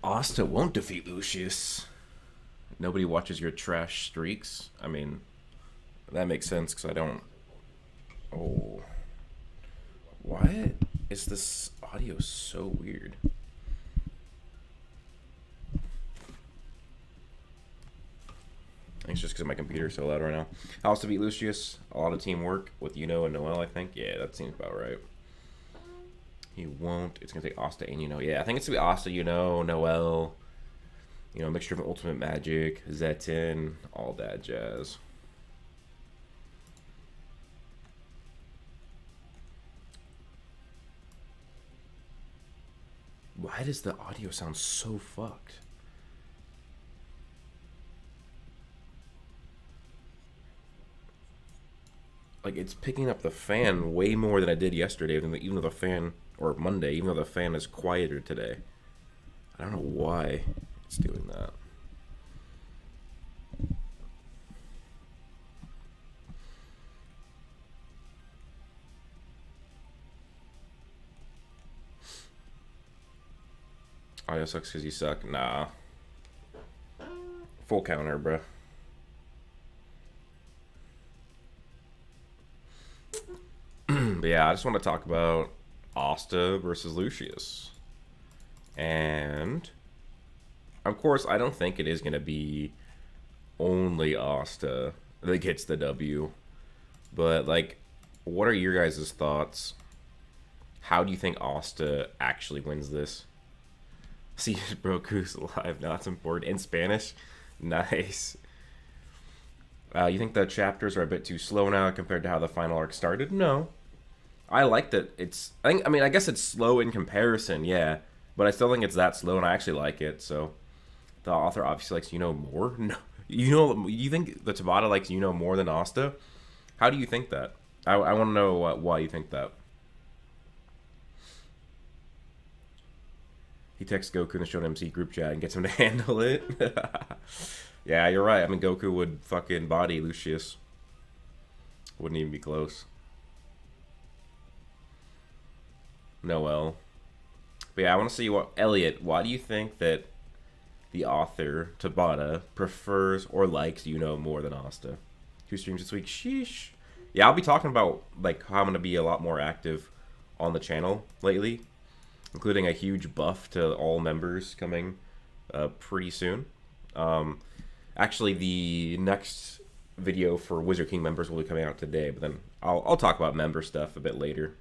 Asta won't defeat Lucius. Nobody watches your trash streaks. I mean, that makes sense because I don't. Oh. Why is this audio so weird? I think it's just because my computer's so loud right now. House to beat Lucius. A lot of teamwork with and Noel, I think. Yeah, that seems about right. He won't. It's going to take Asta and Yeah, I think it's going to be Asta, Noel. Mixture of ultimate magic, Zetin, all that jazz. Why does the audio sound so fucked? Like, it's picking up the fan way more than I did yesterday, even though the fan, or Monday, even though the fan is quieter today. I don't know why it's doing that. Audio sucks because you suck. Nah. Full counter, bruh. But yeah, I just want to talk about Asta versus Lucius. And of course, I don't think it is going to be only Asta that gets the W. But, like, what are your guys' thoughts? How do you think Asta actually wins this? See, Broku's live. Now that's important. In Spanish? Nice. You think the chapters are a bit too slow now compared to how the final arc started? No. I like that it's... I guess it's slow in comparison, yeah. But I still think it's that slow, and I actually like it, so... The author obviously likes more? No. You think the Tabata likes more than Asta? How do you think that? I want to know why you think that. He texts Goku in the Shonen MC group chat and gets him to handle it. Yeah, you're right. I mean, Goku would fucking body Lucius. Wouldn't even be close. Noel. But yeah, I want to see what... Elliot, why do you think that the author, Tabata, prefers or likes more than Asta? 2 streams this week. Sheesh. Yeah, I'll be talking about, like, how I'm going to be a lot more active on the channel lately, including a huge buff to all members coming pretty soon. Actually, the next video for Wizard King members will be coming out today, but then I'll talk about member stuff a bit later.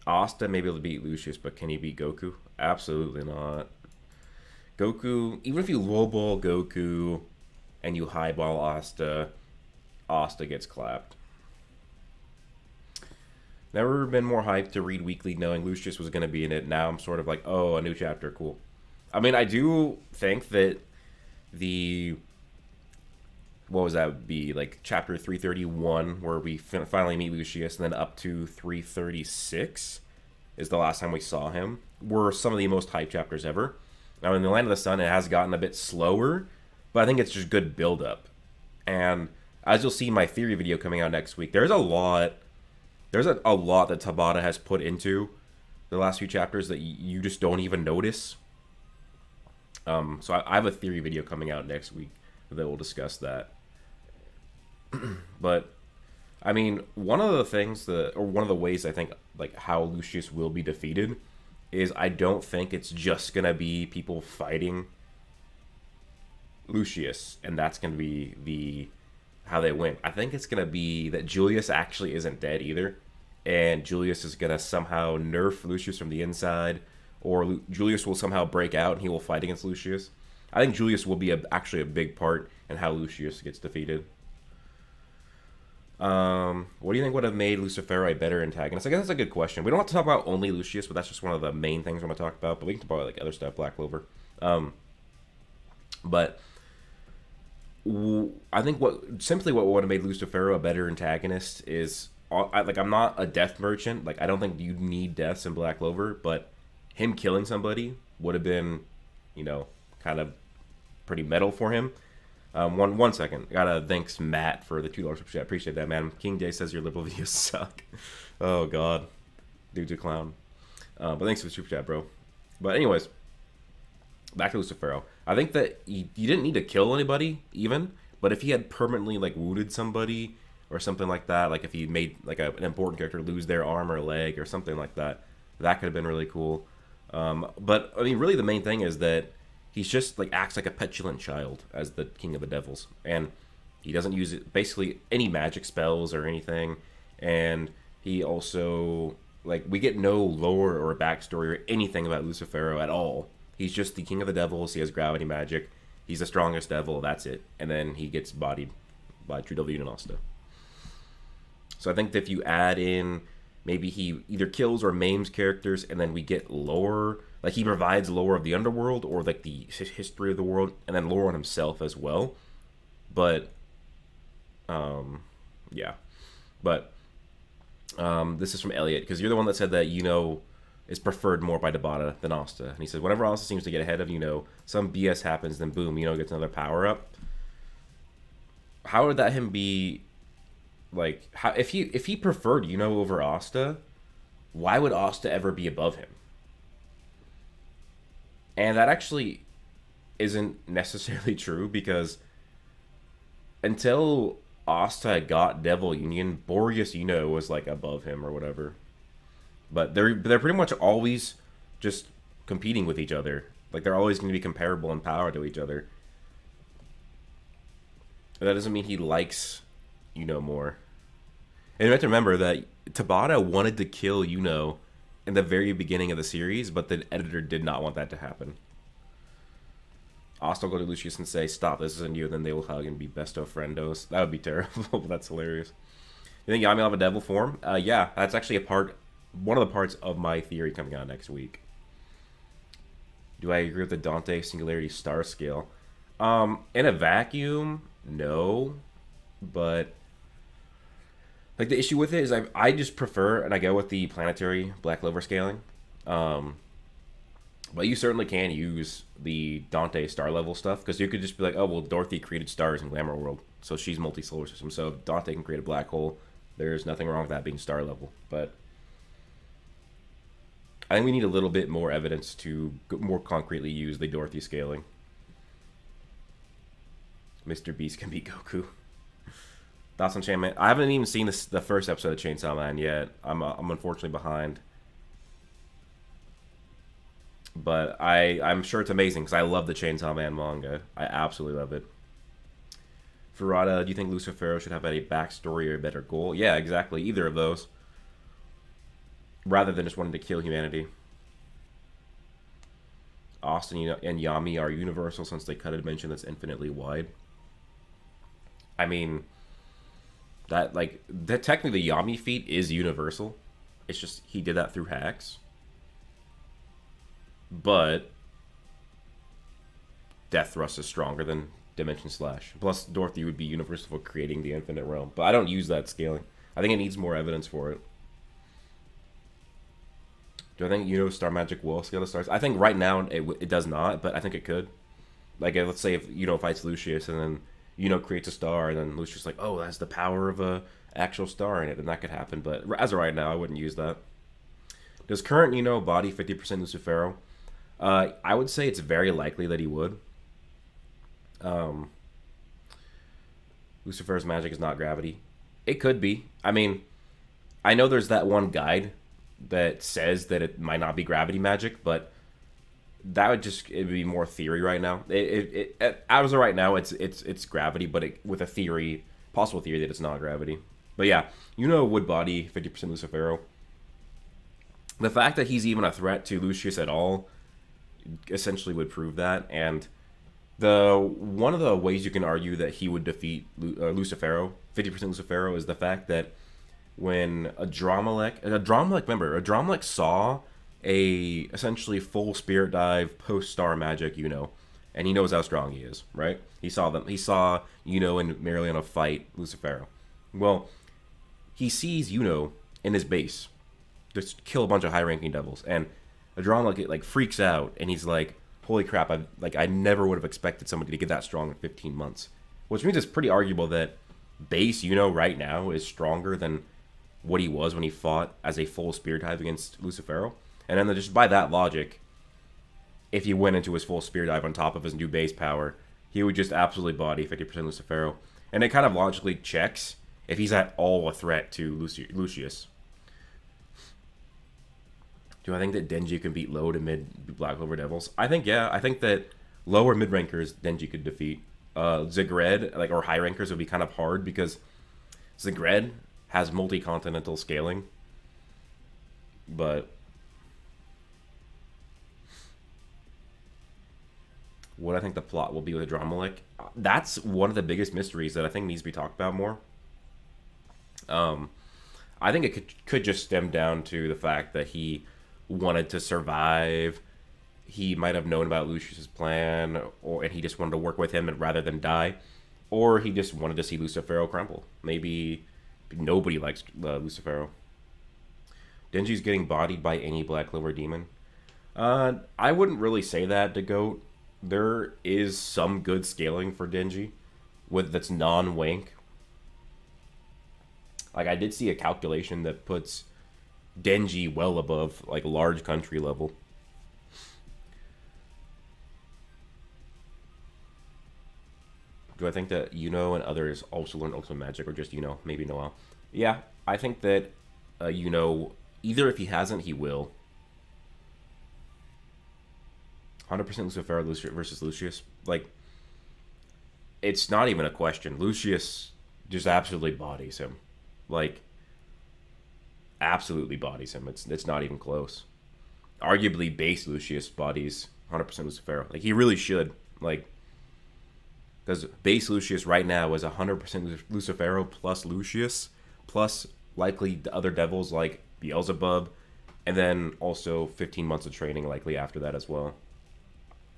Asta may be able to beat Lucius, but can he beat Goku? Absolutely not. Goku, even if you lowball Goku and you highball Asta, Asta gets clapped. Never been more hyped to read weekly knowing Lucius was going to be in it. Now I'm sort of like, oh, a new chapter, cool. I mean, I do think that what was that be? Like chapter 331, where we finally meet Lucius, and then up to 336 is the last time we saw him, were some of the most hyped chapters ever. Now, in the Land of the Sun, it has gotten a bit slower, but I think it's just good build-up. And as you'll see in my theory video coming out next week, there's a lot that Tabata has put into the last few chapters that you just don't even notice. So I have a theory video coming out next week that will discuss that. But I mean, one of the ways I think like how Lucius will be defeated is I don't think it's just gonna be people fighting Lucius and that's gonna be how they win. I think it's gonna be that Julius actually isn't dead either, and Julius is gonna somehow nerf Lucius from the inside, or Julius will somehow break out and he will fight against Lucius. I think Julius will be actually a big part in how Lucius gets defeated. What do you think would have made Lucifero a better antagonist? I guess that's a good question. We don't have to talk about only Lucius, but that's just one of the main things we're going to talk about. But we can talk about like other stuff, Black Clover. But I think what would have made Lucifero a better antagonist is, I'm not a death merchant. Like, I don't think you need deaths in Black Clover, but him killing somebody would have been, kind of pretty metal for him. One second. Gotta thanks Matt for the $2 super chat. Appreciate that, man. King J says your liberal videos suck. Oh god, dude's a clown. But thanks for the super chat, bro. But anyways, back to Lucifero. I think that you didn't need to kill anybody even, but if he had permanently like wounded somebody or something like that, like if he made like an important character lose their arm or leg or something like that, that could have been really cool. But I mean, really, the main thing is that he's just like acts like a petulant child as the king of the devils, and he doesn't use basically any magic spells or anything, and he also like we get no lore or backstory or anything about Lucifero at all. He's just the king of the devils. He has gravity magic. He's the strongest devil. That's it. And then he gets bodied by True Devil and Asta. So I think that if you add in, maybe he either kills or maims characters, and then we get lore. Like he provides lore of the underworld or like the history of the world, and then lore on himself as well. But, yeah. But this is from Elliot, because you're the one that said that is preferred more by Tabata than Asta. And he says, whenever Asta seems to get ahead of some BS happens, then boom, gets another power up. How would that him be like if he preferred over Asta, why would Asta ever be above him? And that actually isn't necessarily true, because until Asta got Devil Union, Boreas was like above him or whatever. But they're pretty much always just competing with each other. Like they're always going to be comparable in power to each other. But that doesn't mean he likes more. And you have to remember that Tabata wanted to kill in the very beginning of the series, but the editor did not want that to happen. Asta will go to Lucius and say, "Stop, this isn't you," and then they will hug and be besto friendos. That would be terrible, but that's hilarious. You think Yami will have a devil form? Yeah, that's actually one of the parts of my theory coming out next week. Do I agree with the Dante Singularity Star Scale? In a vacuum, no. But like the issue with it is I just prefer, and I go with the planetary Black Clover scaling. But you certainly can use the Dante star level stuff, because you could just be like, oh well, Dorothy created stars in Glamour World, so she's multi-solar system. So if Dante can create a black hole, there's nothing wrong with that being star level. But I think we need a little bit more evidence to more concretely use the Dorothy scaling. Mr. Beast can beat Goku. Thoughts on Chainsaw Man? I haven't even seen the first episode of Chainsaw Man yet. I'm unfortunately behind. But I'm sure it's amazing, because I love the Chainsaw Man manga. I absolutely love it. Ferrata, do you think Lucifero should have a backstory or a better goal? Yeah, exactly. Either of those. Rather than just wanting to kill humanity. Austin and Yami are universal since they cut a dimension that's infinitely wide. I mean, that technically the Yami feat is universal. It's just he did that through hacks. But Death Thrust is stronger than Dimension Slash. Plus, Dorothy would be universal for creating the infinite realm. But I don't use that scaling. I think it needs more evidence for it. Do I think Star Magic will scale the stars? I think right now it does not, but I think it could. Like, let's say if fights Lucius, and then creates a star, and then Lucius like, oh, that's the power of a actual star in it, and that could happen. But as of right now, I wouldn't use that. Does current body 50% Lucifero? I would say it's very likely that he would. Lucifer's magic is not gravity. It could be. I mean, I know there's that one guide that says that it might not be gravity magic, but that would it'd be more theory right now. As of right now, it's gravity, but with a possible theory that it's not gravity. But yeah, would body 50% Lucifero. The fact that he's even a threat to Lucius at all essentially would prove that. And one of the ways you can argue that he would defeat Lucifero, 50% Lucifero, is the fact that when Adromelech saw a essentially full spirit dive post star magic, and he knows how strong he is, right? He saw and Marileana fight Lucifero. Well, he sees in his base just kill a bunch of high ranking devils, and Adromelech freaks out, and he's like, holy crap, I never would have expected somebody to get that strong in 15 months. Which means it's pretty arguable that base right now is stronger than what he was when he fought as a full spirit type against Lucifero. And then just by that logic, if he went into his full spear dive on top of his new base power, he would just absolutely body 50% Lucifero. And it kind of logically checks if he's at all a threat to Lucius. Do I think that Denji can beat low to mid Black Clover Devils? I think, yeah. I think that lower mid rankers Denji could defeat. Zigred, like, or high rankers would be kind of hard because Zigred has multi-continental scaling. But what I think the plot will be with Dromalik, that's one of the biggest mysteries that I think needs to be talked about more. I think it could just stem down to the fact that he wanted to survive. He might have known about Lucius's plan, and he just wanted to work with him rather than die. Or he just wanted to see Lucifero crumble. Maybe nobody likes Lucifero. Denji's getting bodied by any Black Clover demon. I wouldn't really say that to Goat. There is some good scaling for Denji that's non-wank. Like, I did see a calculation that puts Denji well above, like, large country level. Do I think that Yuno and others also learn Ultimate Magic, or just Yuno? Maybe Noel. Yeah, I think that Yuno, either if he hasn't, he will. 100% Lucifero versus Lucius. Like, it's not even a question. Lucius just absolutely bodies him. Like, absolutely bodies him. It's not even close. Arguably, base Lucius bodies 100% Lucifero. Like, he really should. Like, because base Lucius right now is 100% Lucifero plus Lucius, plus likely the other devils like Beelzebub, and then also 15 months of training likely after that as well.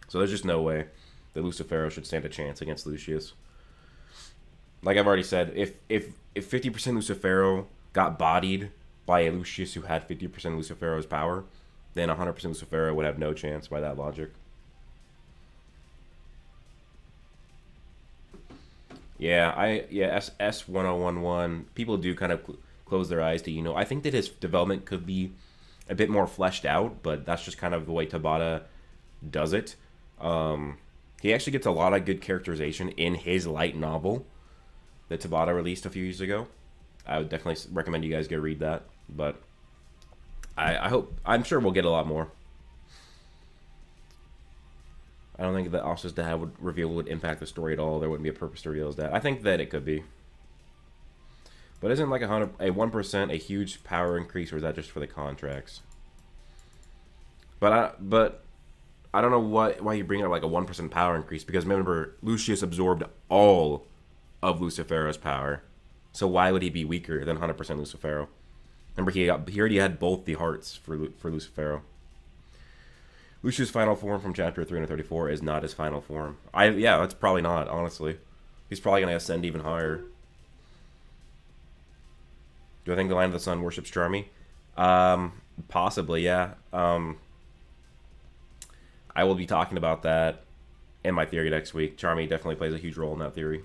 So there's just no way that Lucifero should stand a chance against Lucius. Like I've already said, if 50% Lucifero got bodied by a Lucius who had 50% Lucifero's power, then 100% Lucifero would have no chance by that logic. Yeah, S1011. People do kind of close their eyes to, you know. I think that his development could be a bit more fleshed out, but that's just kind of the way Tabata does it. He actually gets a lot of good characterization in his light novel that Tabata released a few years ago. I would definitely recommend you guys go read that. But I'm sure we'll get a lot more. I don't think that Asta's dad would impact the story at all. There wouldn't be a purpose to reveal his dad. I think that it could be. But isn't like a 1% a huge power increase, or is that just for the contracts? But I don't know why you bring up like a 1% power increase, because remember, Lucius absorbed all of Lucifero's power. So why would he be weaker than 100% Lucifero? Remember, he already had both the hearts for Lucifero. Lucius' final form from chapter 334 is not his final form. Yeah, that's probably not, honestly. He's probably going to ascend even higher. Do I think the Line of the Sun worships Charmy? Possibly, yeah. I will be talking about that in my theory next week. Charmy definitely plays a huge role in that theory.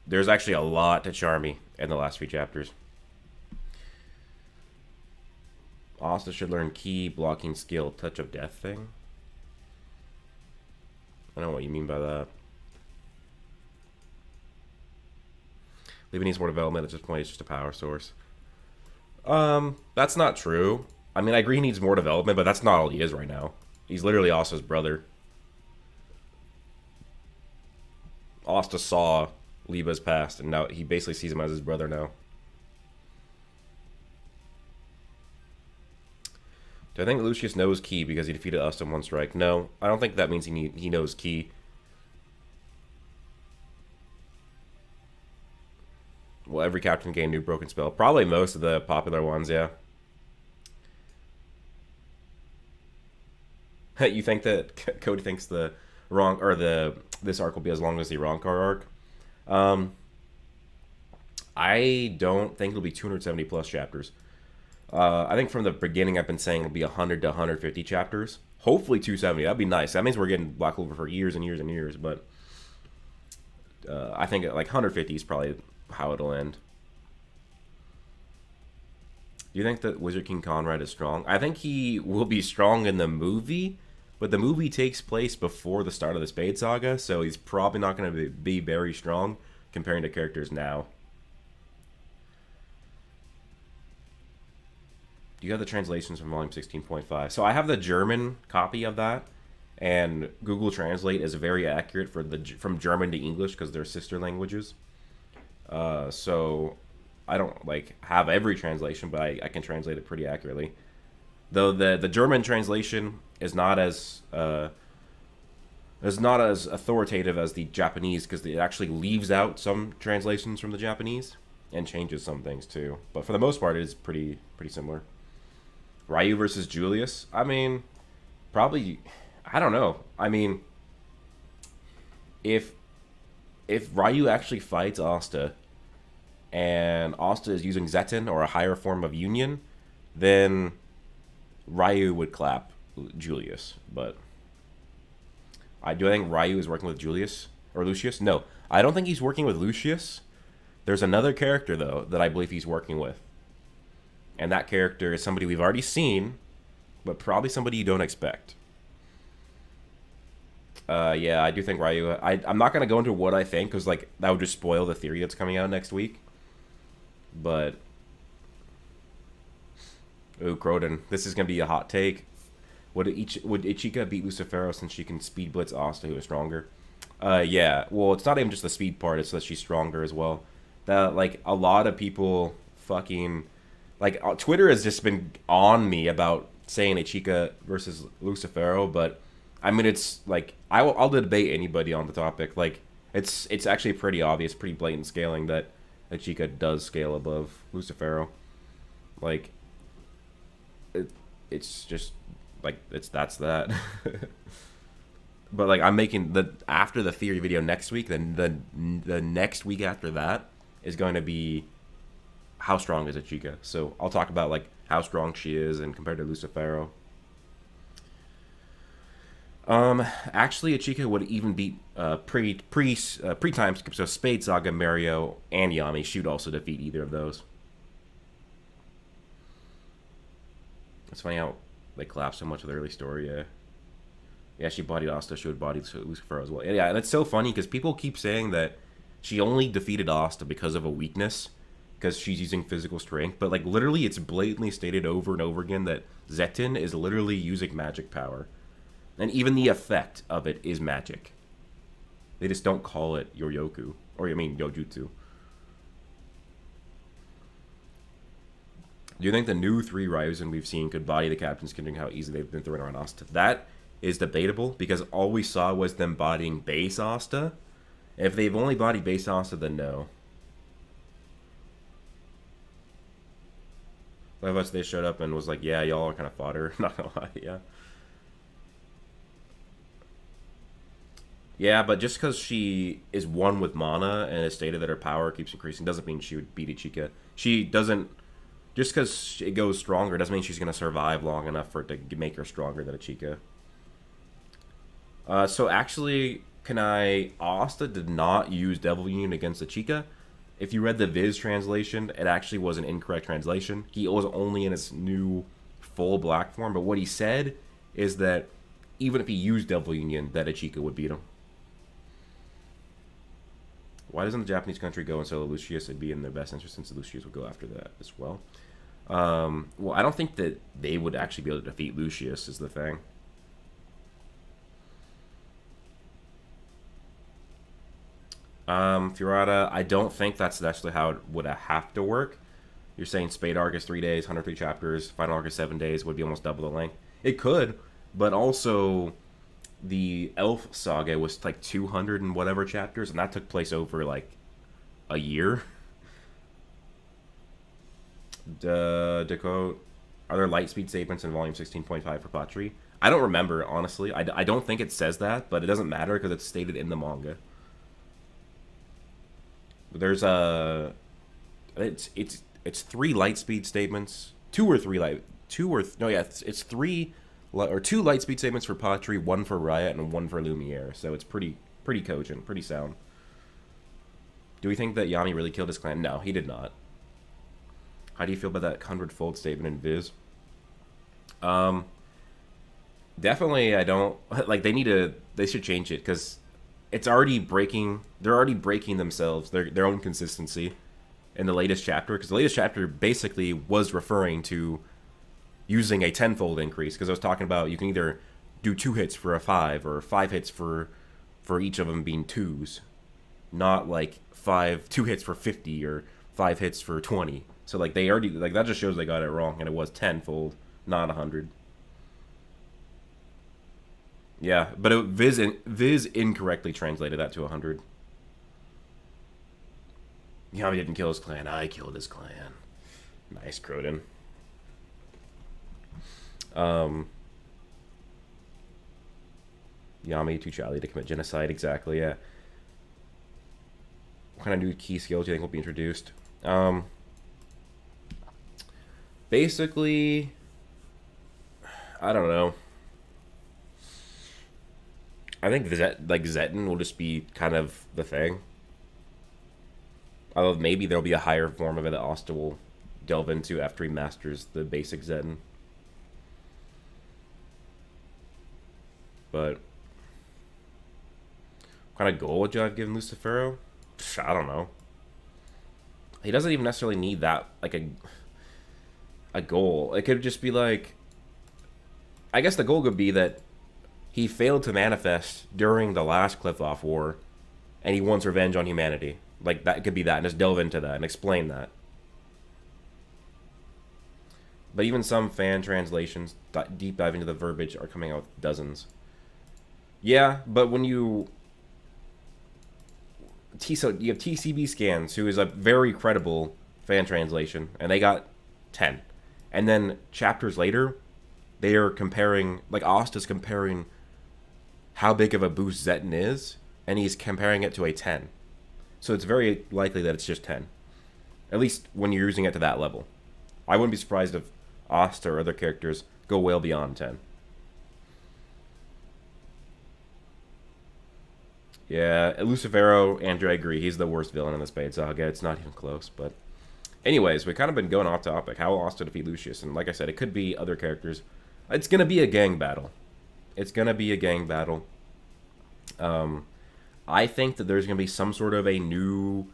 There's actually a lot to Charmy in the last few chapters. Asta should learn key, blocking skill, touch of death thing. I don't know what you mean by that. Leaving needs more development. At this point, it's just a power source. That's not true. I mean, I agree he needs more development, but that's not all he is right now. He's literally Asta's brother. Asta saw Liba's past, and now he basically sees him as his brother now. Do I think Lucius knows Ki because he defeated Asta in one strike? No, I don't think that means he knows Ki. Well, every captain gained a new broken spell. Probably most of the popular ones, yeah. You think that Cody thinks this arc will be as long as the Ronkar arc? I don't think it'll be 270 plus chapters. I think from the beginning I've been saying it'll be 100 to 150 chapters. Hopefully 270. That'd be nice. That means we're getting Black Clover for years and years and years. But I think like 150 is probably how it'll end. Do you think that Wizard King Conrad is strong? I think he will be strong in the movie, but the movie takes place before the start of the Spade Saga, so he's probably not going to be very strong comparing to characters now. Do you have the translations from Volume 16.5? So I have the German copy of that, and Google Translate is very accurate for from German to English because they're sister languages. So I don't like have every translation, but I can translate it pretty accurately. Though the German translation is not as authoritative as the Japanese because it actually leaves out some translations from the Japanese and changes some things too. But for the most part, it is pretty similar. Ryu versus Julius. I mean, probably. I don't know. I mean, if Ryu actually fights Asta, and Asta is using Zetten or a higher form of Union, then Ryu would clap Julius. But I think Ryu is working with Julius or Lucius. No, I don't think he's working with Lucius. There's another character though that I believe he's working with, and that character is somebody we've already seen, but probably somebody you don't expect. Yeah, I do think Ryu. I'm not gonna go into what I think because like that would just spoil the theory that's coming out next week. But ooh, Croden, this is gonna be a hot take. Would Ichika beat Lucifero since she can speed blitz Asta, who is stronger? Yeah. Well, it's not even just the speed part; it's that she's stronger as well. That like a lot of people fucking like Twitter has just been on me about saying Ichika versus Lucifero, but I mean it's like I'll debate anybody on the topic. Like it's actually pretty obvious, pretty blatant scaling that Ichika does scale above Lucifero. Like it's just like that's that. But like I'm making the after the theory video next week, then the next week after that is going to be how strong is Ichika. So I'll talk about like how strong she is and compared to Lucifero. Actually, Ichika would even beat pre time skip. So Spade Saga, Mario, and Yami. She would also defeat either of those. It's funny how they collapse so much of the early story. Yeah, she bodied Asta. She would body Lucifero as well. Yeah, and it's so funny because people keep saying that she only defeated Asta because of a weakness, because she's using physical strength. But like literally, it's blatantly stated over and over again that Zetten is literally using magic power. And even the effect of it is magic. They just don't call it Yoryoku. Or, I mean, Yojutsu. Do you think the new 3 Ryuzen we've seen could body the captains, considering how easy they've been throwing around Asta? That is debatable, because all we saw was them bodying base Asta. If they've only bodied base Asta, then no. Like, if they showed up and was like, yeah, y'all are kind of fodder. Not gonna lie, yeah. Yeah, but just because she is one with mana and is stated that her power keeps increasing doesn't mean she would beat Ichika. She doesn't... Just because it goes stronger doesn't mean she's going to survive long enough for it to make her stronger than Ichika. So actually, Asta did not use Devil Union against Ichika. If you read the Viz translation, it actually was an incorrect translation. He was only in his new full black form, but what he said is that even if he used Devil Union, that Ichika would beat him. Why doesn't the Japanese country go and solo Lucius? It'd be in their best interest since Lucius would go after that as well. Well, I don't think that they would actually be able to defeat Lucius is the thing. Furata, I don't think that's actually how it would have to work. You're saying Spade Arc is 3 days, 103 chapters, Final Arc is 7 days, would be almost double the length. It could, but also... The Elf Saga was like 200 and whatever chapters, and that took place over like a year. Decode. Are there light speed statements in volume 16.5 for Patri? I don't remember, honestly. I don't think it says that, but it doesn't matter because it's stated in the manga. There's it's 3 light speed statements, 2 or 3 light, 2 or no, yeah, it's 3. Or 2 light speed statements for Patri, 1 for Riot, and 1 for Lumiere. So it's pretty cogent, pretty sound. Do we think that Yami really killed his clan? No, he did not. How do you feel about that 100-fold statement in Viz? Um, Definitely, I don't like. They need to. They should change it because it's already breaking. They're already breaking themselves, their own consistency in the latest chapter. Because the latest chapter basically was referring to using a tenfold increase. Because I was talking about you can either do 2 hits for a 5 or 5 hits for each of them being twos, not like 2 hits for 50 or 5 hits for 20. So like they already like that just shows they got it wrong, and it was tenfold, not 100. Yeah, but Viz incorrectly translated that to 100. Yami didn't kill his clan. I killed his clan. Nice, Croden. Um, Yami too Charlie to commit genocide. Exactly. Yeah. What kind of new key skills do you think will be introduced? Basically, I don't know. I think Zetten will just be kind of the thing. Although maybe there'll be a higher form of it that Asta will delve into after he masters the basic Zetten. But what kind of goal would you have given Lucifero? I don't know. He doesn't even necessarily need that like a goal. It could just be like, I guess the goal could be that he failed to manifest during the last Cliff-Off War, and he wants revenge on humanity. Like, that could be that, and just delve into that and explain that. But even some fan translations, deep dive into the verbiage, are coming out with dozens. Yeah, but when you... So you have TCB Scans, who is a very credible fan translation, and they got 10. And then chapters later, they are comparing... Like, Asta's comparing how big of a boost Zetten is, and he's comparing it to a 10. So it's very likely that it's just 10. At least when you're using it to that level. I wouldn't be surprised if Asta or other characters go well beyond 10. Yeah, Lucifero, Andrew, I agree. He's the worst villain in the Spade Saga. It's not even close, but... Anyways, we've kind of been going off topic. How will Asta defeat Lucius? And like I said, it could be other characters. It's going to be a gang battle. I think that there's going to be some sort of a new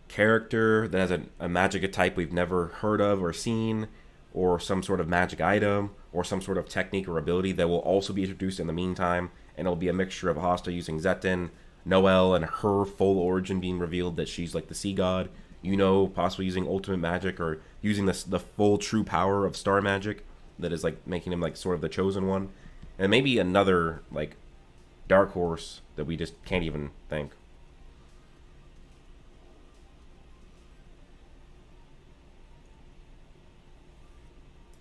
character that has a magic type we've never heard of or seen, or some sort of magic item, or some sort of technique or ability that will also be introduced in the meantime, and it'll be a mixture of Asta using Zetten, Noelle, and her full origin being revealed that she's like the sea god, possibly using ultimate magic, or using the full true power of star magic that is like making him like sort of the chosen one, and maybe another like dark horse that we just can't even think.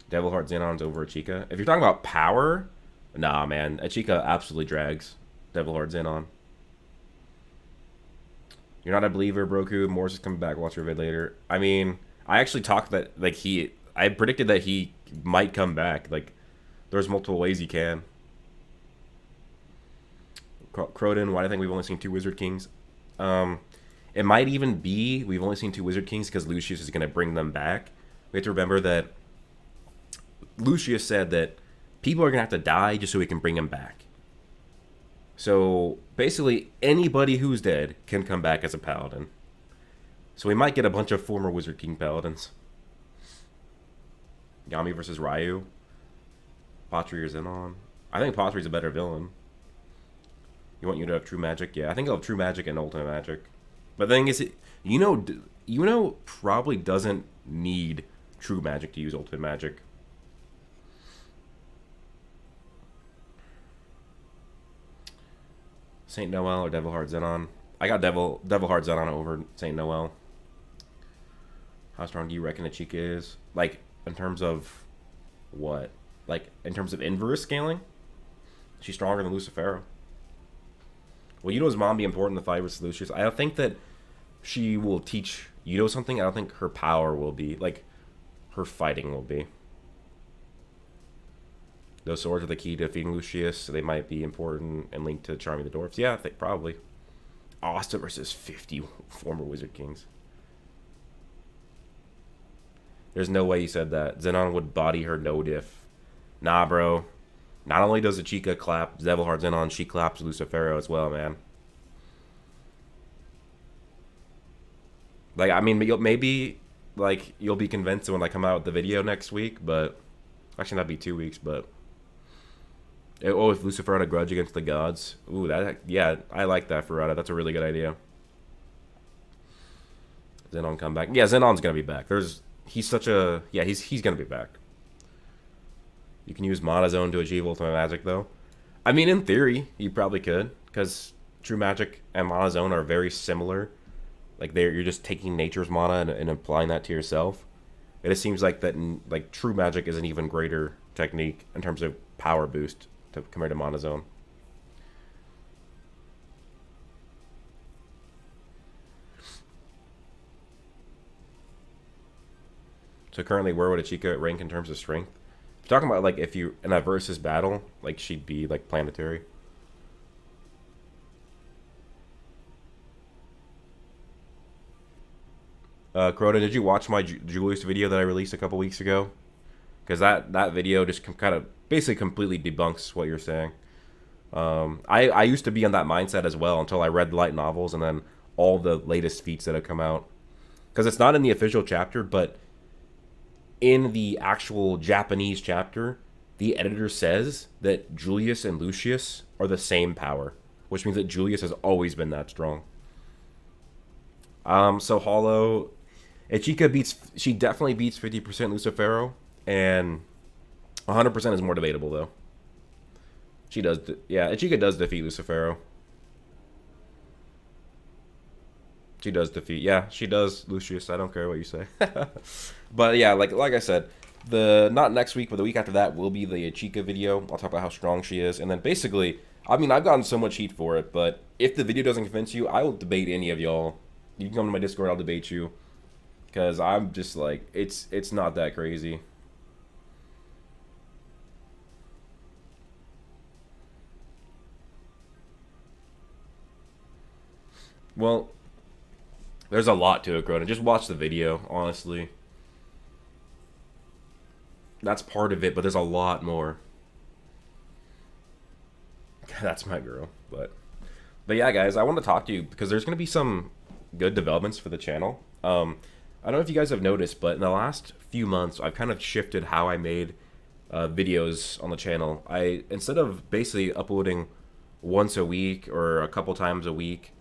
Devil Heart Xenon's over Achika. If you're talking about power, nah, man. Achika absolutely drags Devil Heart Xenon. You're not a believer, Broku. Morris is coming back. Watch your vid later. I mean, I actually talked that, like, I predicted that he might come back. Like, there's multiple ways he can. Croden, why do I think we've only seen 2 Wizard Kings? It might even be we've only seen 2 Wizard Kings because Lucius is going to bring them back. We have to remember that Lucius said that people are going to have to die just so we can bring them back. So, basically, anybody who's dead can come back as a paladin. So we might get a bunch of former Wizard King paladins. Yami versus Ryu. Patri or Xenon. I think Patri's a better villain. You want you to have true magic? Yeah, I think I'll have true magic and ultimate magic. But the thing is, probably doesn't need true magic to use ultimate magic. Saint Noel or Devil Heart Xenon? I got Devil Heart Xenon over Saint Noel. How strong do you reckon Achika is? Like, in terms of what? Like, in terms of inverse scaling? She's stronger than Lucifero. Will Yudo's mom be important in the fight with Lucius? I don't think that she will teach Yudo something. I don't think her power will be. Like, her fighting will be. Those swords are the key to defeating Lucius, so they might be important and linked to charming the dwarves. Yeah, I think probably. Asta versus 50 former Wizard Kings. There's no way he said that. Zenon would body her no diff. Nah, bro. Not only does Chica clap Devil Heart Zenon, she claps Lucifero as well, man. Like, I mean, maybe, like, you'll be convinced when I come out with the video next week, but... Actually, that'd be 2 weeks, but... Oh, if Lucifer had a grudge against the gods. Ooh, that... Yeah, I like that for Rada. That's a really good idea. Zenon come back. Yeah, Zenon's gonna be back. He's such a... Yeah, he's gonna be back. You can use Mana Zone to achieve ultimate magic, though. I mean, in theory, you probably could, because True Magic and Mana Zone are very similar. Like, you're just taking nature's mana and applying that to yourself. It just seems like that, like, True Magic is an even greater technique in terms of power boost compared to Mana Zone. So currently, where would a Chica rank in terms of strength? If you're talking about, like, if you in a versus battle, like, she'd be, like, planetary. Crota, did you watch my Julius video that I released a couple weeks ago? Because that video just kind of basically completely debunks what you're saying. I used to be on that mindset as well until I read the light novels and then all the latest feats that have come out. Because it's not in the official chapter, but in the actual Japanese chapter, the editor says that Julius and Lucius are the same power, which means that Julius has always been that strong. So Hollow, Ichika she definitely beats 50% Lucifero, and 100% is more debatable, though. She does, yeah, Ichika does defeat Lucifero. She does defeat, yeah, she does Lucius, I don't care what you say. But yeah, like I said, not next week, but the week after that will be the Ichika video. I'll talk about how strong she is, and then basically, I mean, I've gotten so much heat for it, but if the video doesn't convince you, I will debate any of y'all. You can come to my Discord, I'll debate you. Because I'm just like, it's not that crazy. Well, there's a lot to it, Crota. Just watch the video, honestly. That's part of it, but there's a lot more. That's my girl. But yeah, guys, I want to talk to you because there's going to be some good developments for the channel. I don't know if you guys have noticed, but in the last few months, I've kind of shifted how I made videos on the channel. Instead of basically uploading once a week or a couple times a week,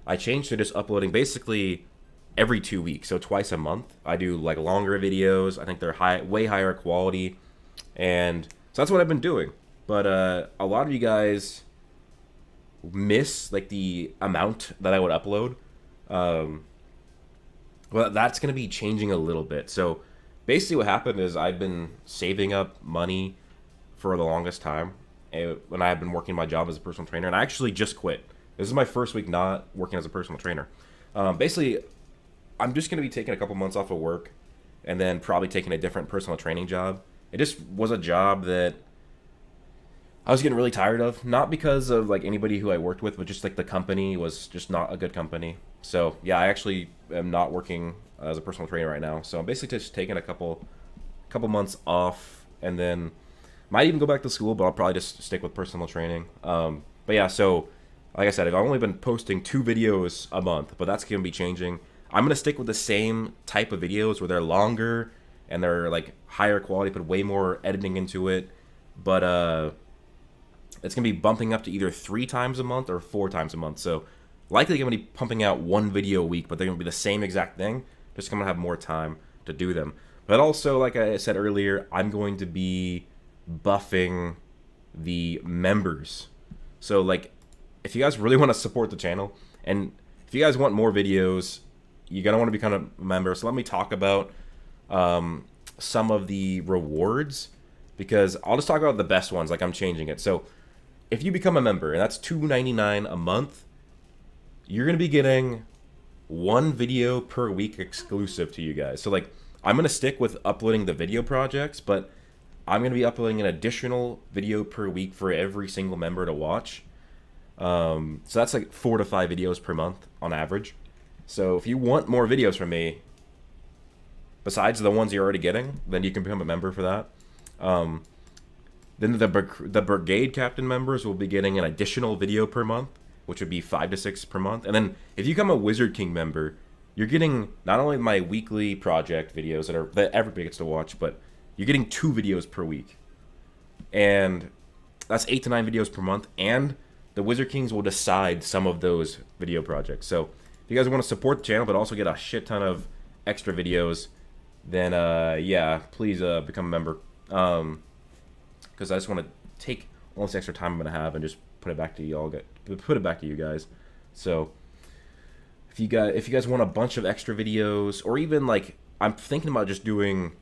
I changed to just uploading basically every 2 weeks, so twice a month. I do like longer videos. I think they're way higher quality, and so that's what I've been doing. But a lot of you guys miss like the amount that I would upload. Well, that's going to be changing a little bit. So basically what happened is I've been saving up money for the longest time when I have been working my job as a personal trainer, and I actually just quit. This is my first week not working as a personal trainer. Basically, I'm just going to be taking a couple months off of work and then probably taking a different personal training job. It just was a job that I was getting really tired of, not because of like anybody who I worked with, but just like the company was just not a good company. So yeah, I actually am not working as a personal trainer right now. So I'm basically just taking a couple months off, and then might even go back to school, but I'll probably just stick with personal training. But yeah, so like I said, I've only been posting 2 videos a month, but that's gonna be changing. I'm gonna stick with the same type of videos where they're longer and they're like higher quality, put way more editing into it. But it's gonna be bumping up to either 3 times a month or 4 times a month. So likely gonna be pumping out 1 video a week, but they're gonna be the same exact thing. Just gonna have more time to do them. But also, like I said earlier, I'm going to be buffing the members. So like, if you guys really want to support the channel, and if you guys want more videos, you're gonna want to become a member. So let me talk about some of the rewards, because I'll just talk about the best ones. Like, I'm changing it. So if you become a member, and that's $2.99 a month, you're gonna be getting 1 video per week exclusive to you guys. So like, I'm gonna stick with uploading the video projects, but I'm gonna be uploading an additional video per week for every single member to watch. So that's like 4 to 5 videos per month on average. So if you want more videos from me, besides the ones you're already getting, then you can become a member for that. Um, then the brigade captain members will be getting an additional video per month, which would be 5 to 6 per month. And then if you become a Wizard King member, you're getting not only my weekly project videos that everybody gets to watch, but you're getting 2 videos per week, and that's 8 to 9 videos per month. And the Wizard Kings will decide some of those video projects. So if you guys want to support the channel but also get a shit ton of extra videos, then yeah, please become a member. Because I just want to take all this extra time I'm gonna have and just put it back to y'all. Put it back to you guys. So if you guys want a bunch of extra videos, or even like I'm thinking about just doing,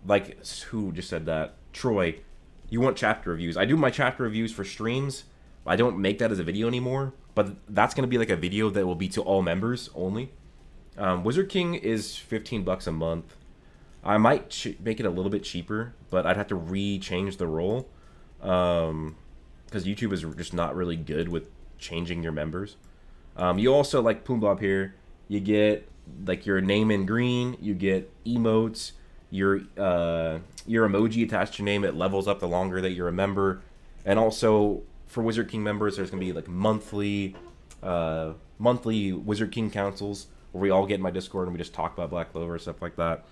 like, who just said that? Troy. You want chapter reviews? I do my chapter reviews for streams. I don't make that as a video anymore, but that's gonna be like a video that will be to all members only. Wizard King is $15 a month. I might make it a little bit cheaper, but I'd have to re-change the role, because YouTube is just not really good with changing your members. You also, like Poomblob here, you get like your name in green, you get emotes, your emoji attached to your name. It levels up the longer that you're a member, and also for Wizard King members, there's gonna be like monthly Wizard King councils where we all get in my Discord and we just talk about Black Clover, stuff like that.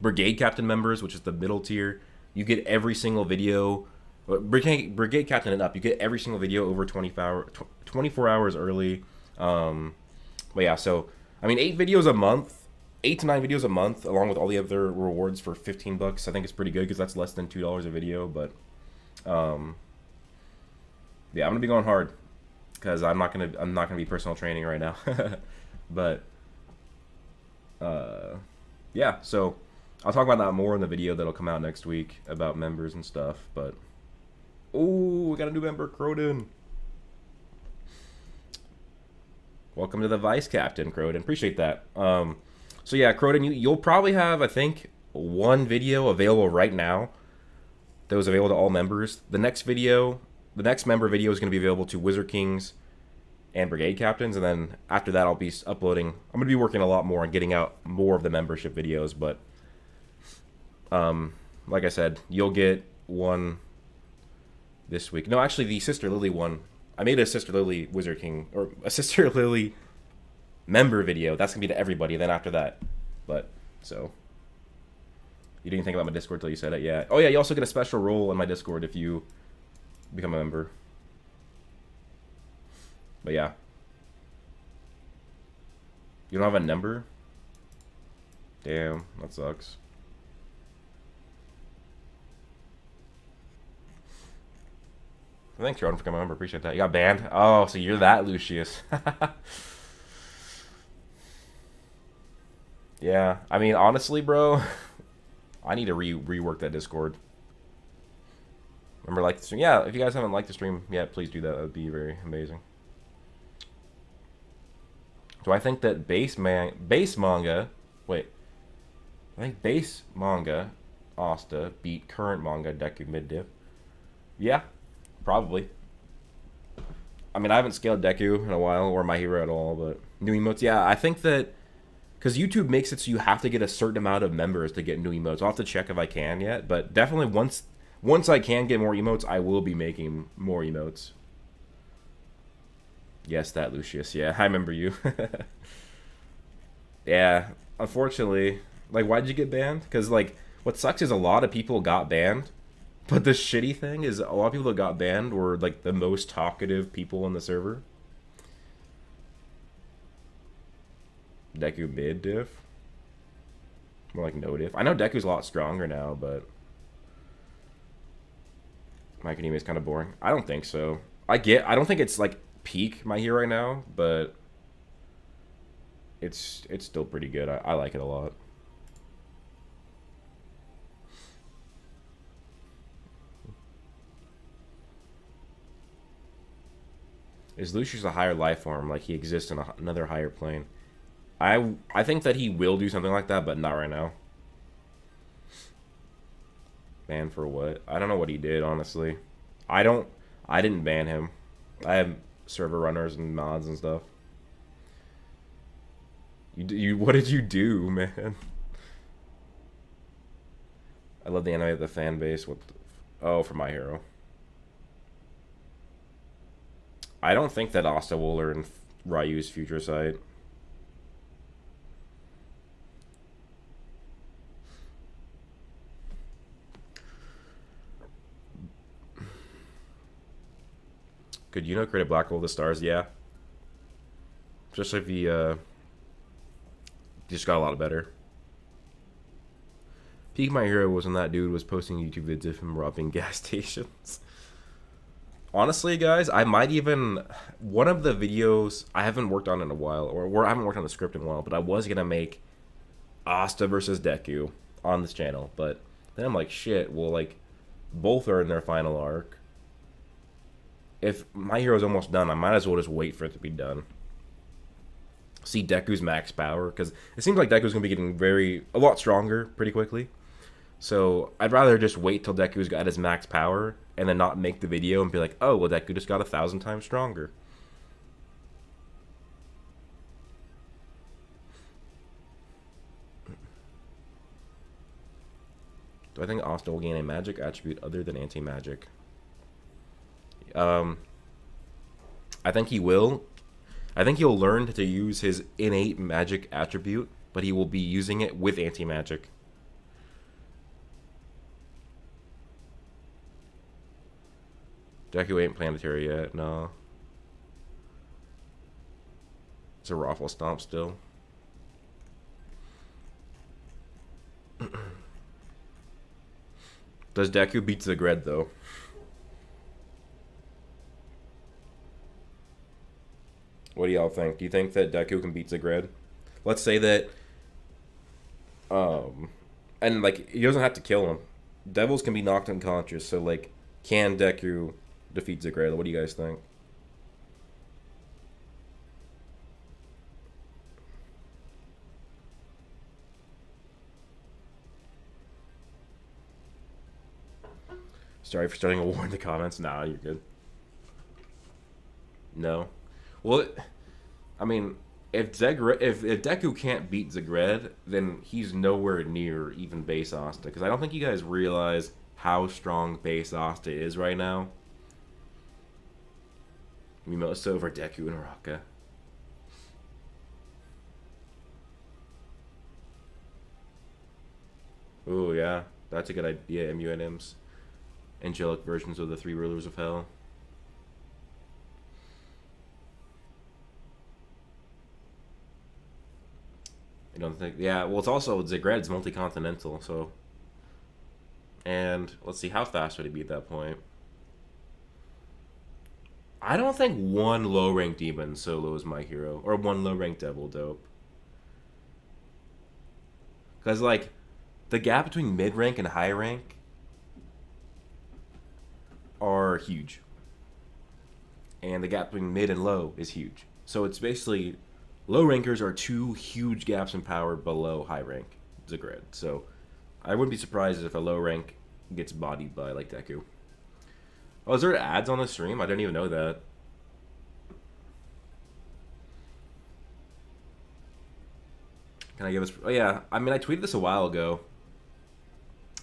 Brigade Captain members, which is the middle tier, you get every single video. Brigade Captain and up, you get every single video over 24 hours early. But yeah, so I mean, 8 videos a month, 8 to 9 videos a month, along with all the other rewards for $15. I think it's pretty good because that's less than $2 a video. But yeah, I'm gonna be going hard because I'm not gonna be personal training right now. But yeah, so I'll talk about that more in the video that'll come out next week about members and stuff. But oh, we got a new member, Croden. Welcome to the vice captain, Croden. Appreciate that. So yeah, Croden, you'll probably have, I think, 1 video available right now that was available to all members. The next member video is going to be available to Wizard Kings and Brigade Captains, and then after that I'll be uploading. I'm going to be working a lot more on getting out more of the membership videos, but like I said, you'll get 1 this week. No, actually, the Sister Lily one, I made a Sister Lily Wizard King, or a Sister Lily member video. That's going to be to everybody then after that. But, so, you didn't think about my Discord till you said it? Yeah. Oh yeah, you also get a special role in my Discord if you become a member. But yeah. You don't have a number? Damn, that sucks. Thanks, Jordan, for coming a member. Appreciate that. You got banned? Oh, so you're that Lucius. Yeah, I mean, honestly, bro, I need to rework that Discord. Remember, like the stream? Yeah, if you guys haven't liked the stream yet, please do that. That would be very amazing. Do I think that base manga... Wait. I think base manga, Asta, beat current manga, Deku mid-diff. Yeah, probably. I mean, I haven't scaled Deku in a while, or My Hero at all, but... New emotes, yeah, I think that... Because YouTube makes it so you have to get a certain amount of members to get new emotes. I'll have to check if I can yet, but definitely once I can get more emotes, I will be making more emotes. Yes, that Lucius. Yeah, I remember you. Yeah, unfortunately, like, why'd you get banned? Because, like, what sucks is a lot of people got banned, but the shitty thing is a lot of people that got banned were, like, the most talkative people on the server. Deku mid diff? More like no diff. I know Deku's a lot stronger now, but My Academia is kind of boring. I don't think so. I don't think it's like peak My Hero right now, but it's still pretty good. I like it a lot. Is Lucius a higher life form, like he exists in another higher plane? I think that he will do something like that, but not right now. Banned for what? I don't know what he did, honestly. I didn't ban him. I have server runners and mods and stuff. What did you do, man? I love the anime, the fan base. Oh, for My Hero. I don't think that Asta will learn Ryu's future sight. Could you create a black hole of the stars? Yeah. Especially if he just got a lot better. Peak My Hero was when that dude was posting YouTube vids of him robbing gas stations. Honestly, guys, I might even... One of the videos I haven't worked on in a while, or I haven't worked on the script in a while, but I was going to make Asta versus Deku on this channel. But then I'm like, shit, well, like, both are in their final arc. If My Hero's almost done, I might as well just wait for it to be done. See Deku's max power, because it seems like Deku's going to be getting a lot stronger pretty quickly. So I'd rather just wait till Deku's got his max power and then not make the video and be like, oh, well, Deku just got 1,000 times stronger. Do I think Asta will gain a magic attribute other than anti-magic? I think he will. I think he'll learn to use his innate magic attribute, but he will be using it with anti-magic. Deku ain't planetary yet, no. It's a Raffle Stomp still. Does Deku beat Zagred, though? What do y'all think? Do you think that Deku can beat Zagred? Let's say that... And, like, he doesn't have to kill him. Devils can be knocked unconscious, so, like, can Deku defeat Zagred? What do you guys think? Sorry for starting a war in the comments. Nah, you're good. No. Well, I mean, if Deku can't beat Zagred, then he's nowhere near even base Asta. Because I don't think you guys realize how strong base Asta is right now. Mimosa over Deku and Araka. Ooh, yeah. That's a good idea, MUNMs. Angelic versions of the three rulers of hell. I don't think... Yeah, well, it's also... Zagred's multi-continental, so... And, let's see, how fast would he be at that point? I don't think one low-ranked demon solo is My Hero. Or one low-ranked devil dope. Because, like, the gap between mid-rank and high-rank are huge. And the gap between mid and low is huge. So it's basically... Low rankers are two huge gaps in power below high rank Zagred. So I wouldn't be surprised if a low rank gets bodied by, like, Deku. Oh, is there ads on the stream? I didn't even know that. Can I give us... Oh, yeah. I mean, I tweeted this a while ago.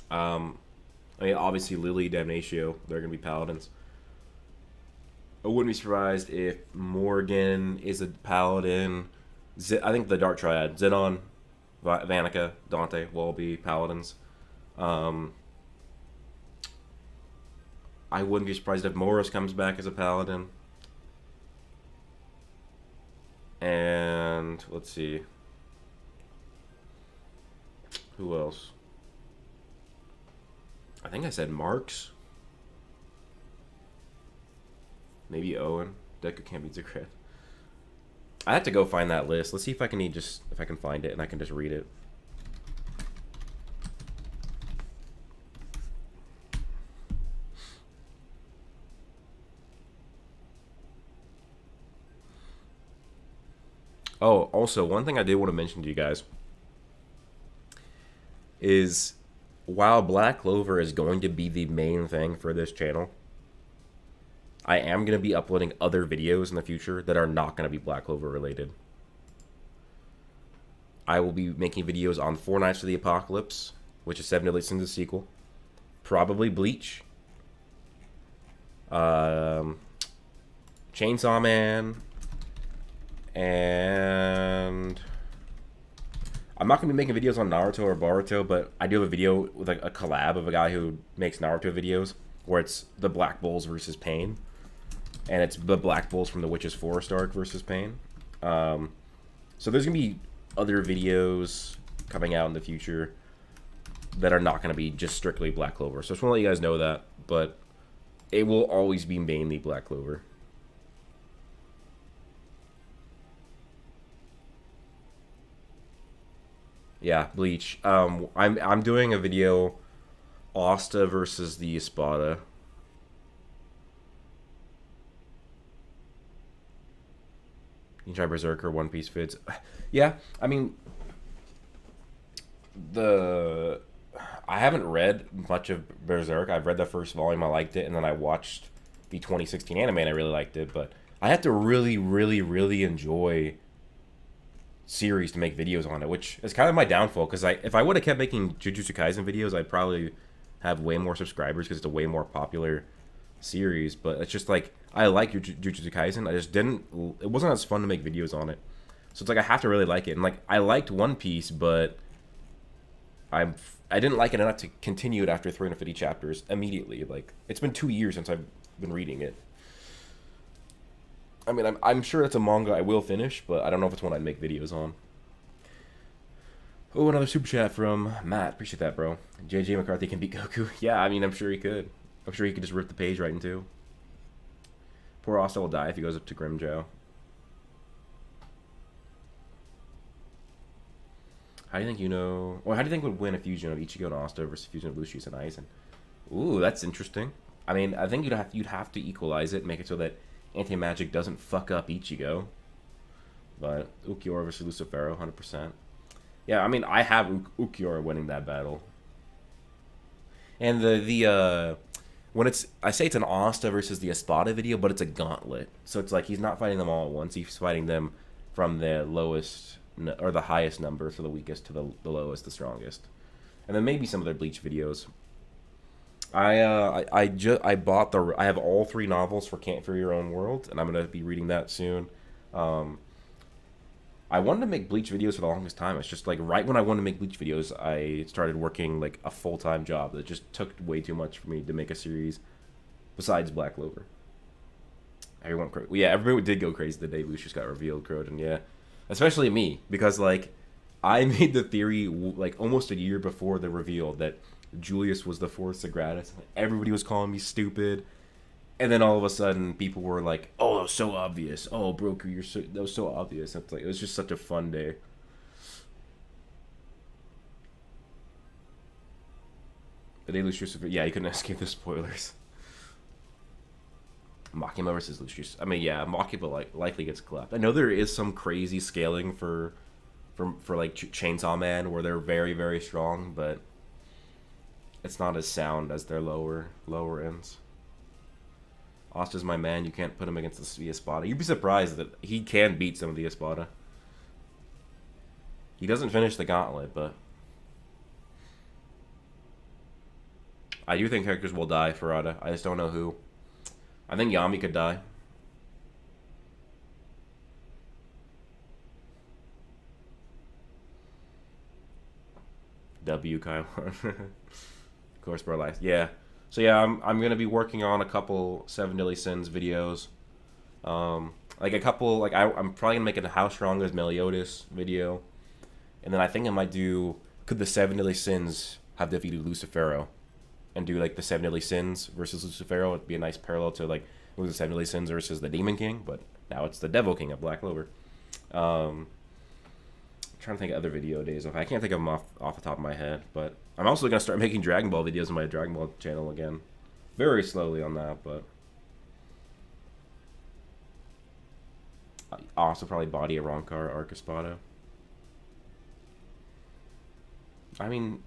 I mean, obviously, Lily, Damnatio, they're going to be paladins. I wouldn't be surprised if Morgan is a paladin. I think the Dark Triad, Zenon, Vanica, Dante will all be paladins. I wouldn't be surprised if Morris comes back as a paladin. And let's see. Who else? I think I said Marks. Maybe Owen. Deku can't beat Zagred. I have to go find that list. Let's see if I can if I can find it and I can just read it. Oh, also, one thing I did want to mention to you guys is while Black Clover is going to be the main thing for this channel, I am going to be uploading other videos in the future that are not going to be Black Clover related. I will be making videos on Four Knights of the Apocalypse, which is Seven Deadly Sins, the sequel. Probably Bleach. Chainsaw Man. And I'm not going to be making videos on Naruto or Boruto, but I do have a video with like a collab of a guy who makes Naruto videos where it's the Black Bulls versus Pain. And it's the Black Bulls from the Witch's Forest arc versus Pain. So there's going to be other videos coming out in the future that are not going to be just strictly Black Clover. So I just want to let you guys know that, but it will always be mainly Black Clover. Yeah, Bleach. I'm doing a video, Asta versus the Espada. You can try Berserker, One Piece fits. Yeah, I mean, I haven't read much of Berserk. I've read the first volume, I liked it, and then I watched the 2016 anime and I really liked it, but I had to really, really, really enjoy series to make videos on it, which is kind of my downfall, because if I would have kept making Jujutsu Kaisen videos, I'd probably have way more subscribers because it's a way more popular series, but it's just like, I like Jujutsu Kaisen, I just didn't, it wasn't as fun to make videos on it, so it's like I have to really like it, and like, I liked One Piece, but I didn't like it enough to continue it after 350 chapters immediately. Like, it's been 2 years since I've been reading it. I mean, I'm sure it's a manga I will finish, but I don't know if it's one I'd make videos on. Oh, another super chat from Matt. Appreciate that, bro. JJ McCarthy can beat Goku. Yeah, I mean, I'm sure he could. I'm sure he could just rip the page right in two. Poor Asta will die if he goes up to Grimmjow. How do you think Well, how do you think would win a fusion of Ichigo and Asta versus a fusion of Lucius and Aizen? Ooh, that's interesting. I mean, I think you'd have to equalize it, make it so that anti-magic doesn't fuck up Ichigo. But Ukiura versus Lucifero, 100%. Yeah, I mean, I have Ukiura winning that battle. And when I say it's an Asta versus the Espada video, but it's a gauntlet. So it's like he's not fighting them all at once. He's fighting them from the lowest or the highest number, so the weakest to the lowest, the strongest. And then maybe some of their Bleach videos. I have all 3 novels for Can't Fear Your Own World, and I'm gonna be reading that soon. I wanted to make Bleach videos for the longest time. It's just like right when I wanted to make Bleach videos, I started working like a full-time job that just took way too much for me to make a series besides Black Clover. Everybody did go crazy the day Lucius got revealed, Croden, yeah. Especially me, because like I made the theory like almost a year before the reveal that Julius was the fourth Sagradas. Everybody was calling me stupid, and then all of a sudden people were like, "Oh, that was so obvious. Oh, Broku, that was so obvious." It's like it was just such a fun day. The day Lucius, yeah, you couldn't escape the spoilers. Makima versus Lucius. I mean, yeah, Makima likely gets clapped. I know there is some crazy scaling for like Chainsaw Man where they're very, very strong, but it's not as sound as their lower ends. Asta's my man. You can't put him against the Espada. You'd be surprised that he can beat some of the Espada. He doesn't finish the gauntlet, but I do think characters will die for Ada. I just don't know who. I think Yami could die. W Kyle. Of course, bro. Life. Yeah. So yeah, I'm gonna be working on a couple Seven Deadly Sins videos. Like a couple. Like I'm probably gonna make a How Strong Is Meliodas video, and then I think I might do Could the Seven Deadly Sins have defeated Lucifero, and do like the Seven Deadly Sins versus Lucifero. It'd be a nice parallel to like it was the Seven Deadly Sins versus the Demon King, but now it's the Devil King of Black Clover. I'm trying to think of other video days. I can't think of them off the top of my head, but I'm also gonna start making Dragon Ball videos on my Dragon Ball channel again, very slowly on that, but I also probably body a Ronkar Arc Espada. I mean,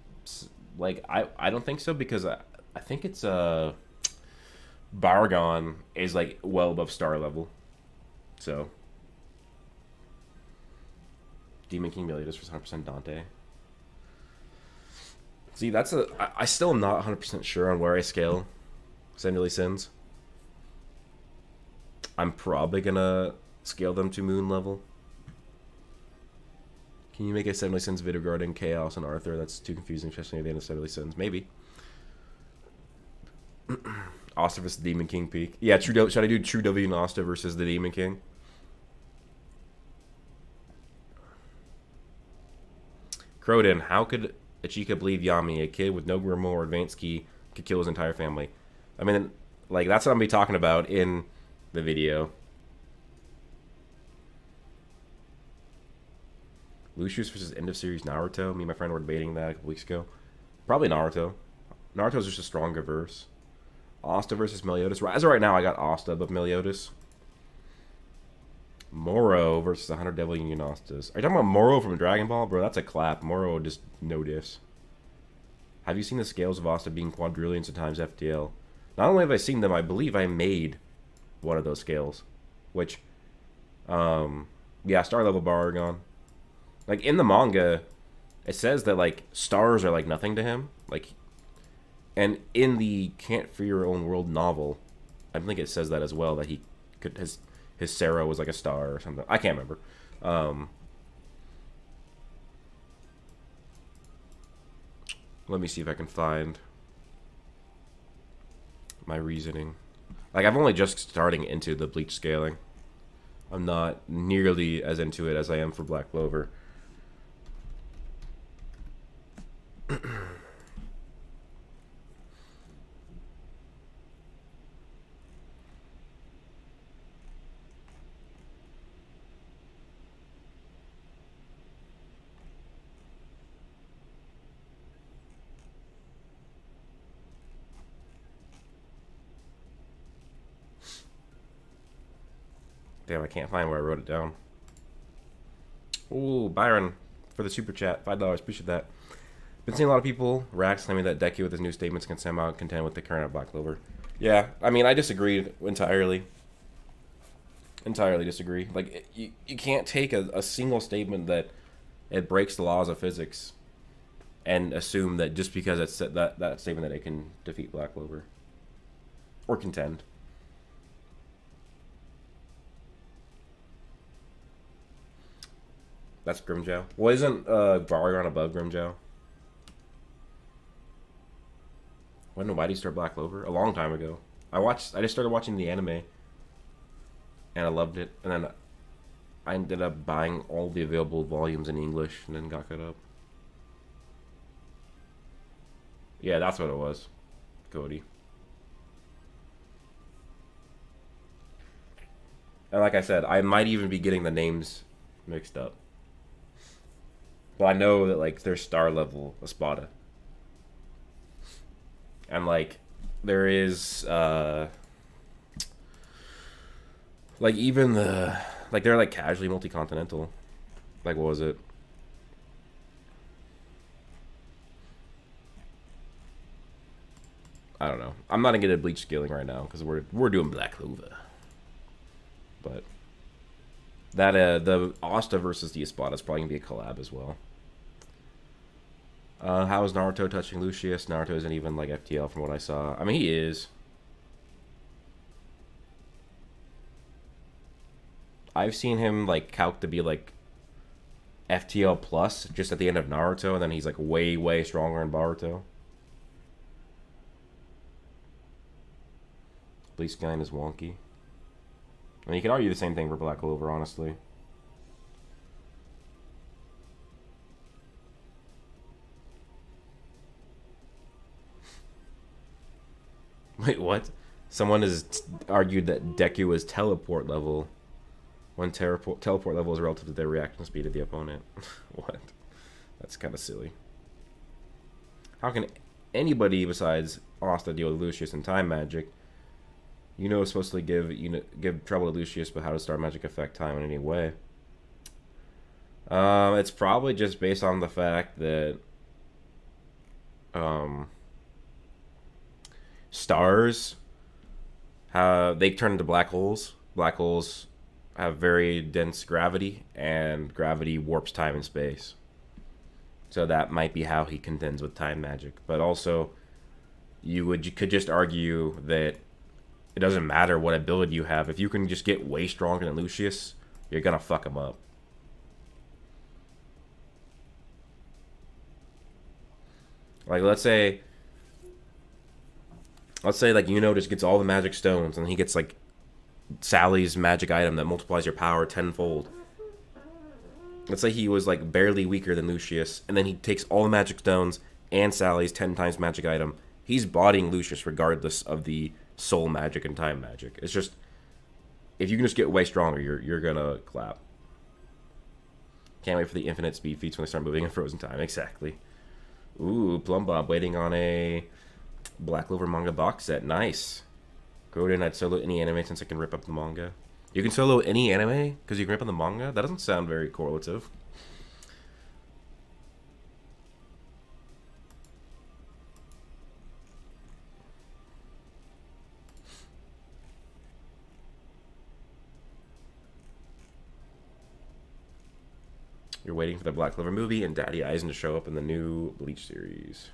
like I don't think so, because I think it's Baragon is like well above star level, so Demon King Meliodas versus 100% Dante. See, that's a... I still am not 100% sure on where I scale Seven Deadly Sins. I'm probably gonna scale them to moon level. Can you make a Seven Deadly Sins video regarding Chaos and Arthur? That's too confusing, especially at the end of Seven Deadly Sins. Maybe. Asta versus Demon King peak. Yeah, should I do True W and Asta versus the Demon King? Croden, how could Ichika believe Yami, a kid with no grimoire or advanced ki, could kill his entire family? I mean, like, that's what I'm going to be talking about in the video. Lucius versus end of series Naruto. Me and my friend were debating that a couple weeks ago. Probably Naruto. Naruto's just a stronger verse. Asta versus Meliodas. As of right now, I got Asta above Meliodas. Moro versus 100 Devil Union Astas. Are you talking about Moro from Dragon Ball? Bro, that's a clap. Moro just no diffs. Have you seen the scales of Asta being quadrillions of times FTL? Not only have I seen them, I believe I made one of those scales. Which, yeah, star level Baragon. Like, in the manga, it says that, like, stars are, like, nothing to him. Like, and in the Can't Fear Your Own World novel, I think it says that as well, that he could, his Sarah was, like, a star or something. I can't remember. Let me see if I can find my reasoning. Like, I'm only just starting into the Bleach scaling. I'm not nearly as into it as I am for Black Clover. Damn, I can't find where I wrote it down. Ooh, Byron, for the super chat, $5. Appreciate that. Been seeing a lot of people rack claiming that Deku with his new statements can somehow contend with the current Black Clover. Yeah, I mean, I disagreed entirely. Entirely disagree. Like, you can't take a single statement that it breaks the laws of physics and assume that just because it's that statement that it can defeat Black Clover. Or contend. That's Grimmjow. Well, isn't Baragon above Grimmjow? Why did you start Black Clover? A long time ago. I just started watching the anime, and I loved it. And then I ended up buying all the available volumes in English, and then got caught up. Yeah, that's what it was, Cody. And like I said, I might even be getting the names mixed up. But I know that, like, there's star level Espada. And, like, there is, like, even the, like, they're, like, casually multi-continental. Like, what was it? I don't know. I'm not gonna get a Bleach scaling right now, because we're doing Black Clover. But that, the Asta versus the Espada is probably gonna be a collab as well. How is Naruto touching Lucius? Naruto isn't even, like, FTL from what I saw. I mean, he is. I've seen him, like, calc to be, like, FTL plus just at the end of Naruto, and then he's, like, way, way stronger in Boruto. Bleach scaling is wonky. I mean, you can argue the same thing for Black Clover, honestly. Wait, what? Someone has argued that Deku is teleport level when teleport level is relative to their reaction speed of the opponent. What? That's kind of silly. How can anybody besides Asta deal with Lucius and time magic? You know, it's supposed to give trouble to Lucius, but how does star magic affect time in any way? It's probably just based on the fact that stars they turn into black holes. Black holes have very dense gravity, and gravity warps time and space. So that might be how he contends with time magic. But also, you could just argue that it doesn't matter what ability you have. If you can just get way stronger than Lucius, you're gonna fuck him up. Like let's say like just gets all the magic stones, and he gets like Sally's magic item that multiplies your power tenfold. Let's say he was like barely weaker than Lucius, and then he takes all the magic stones and Sally's 10 times magic item. He's bodying Lucius regardless of the soul magic and time magic. It's just, if you can just get way stronger, you're gonna clap. Can't wait for the infinite speed feats when they start moving in frozen time. Exactly. Ooh, Plum Bob waiting on a Black Clover manga box set. Nice. Grodin, I'd solo any anime since I can rip up the manga. You can solo any anime because you can rip on the manga? That doesn't sound very correlative. You're waiting for the Black Clover movie and Daddy Eisen to show up in the new Bleach series.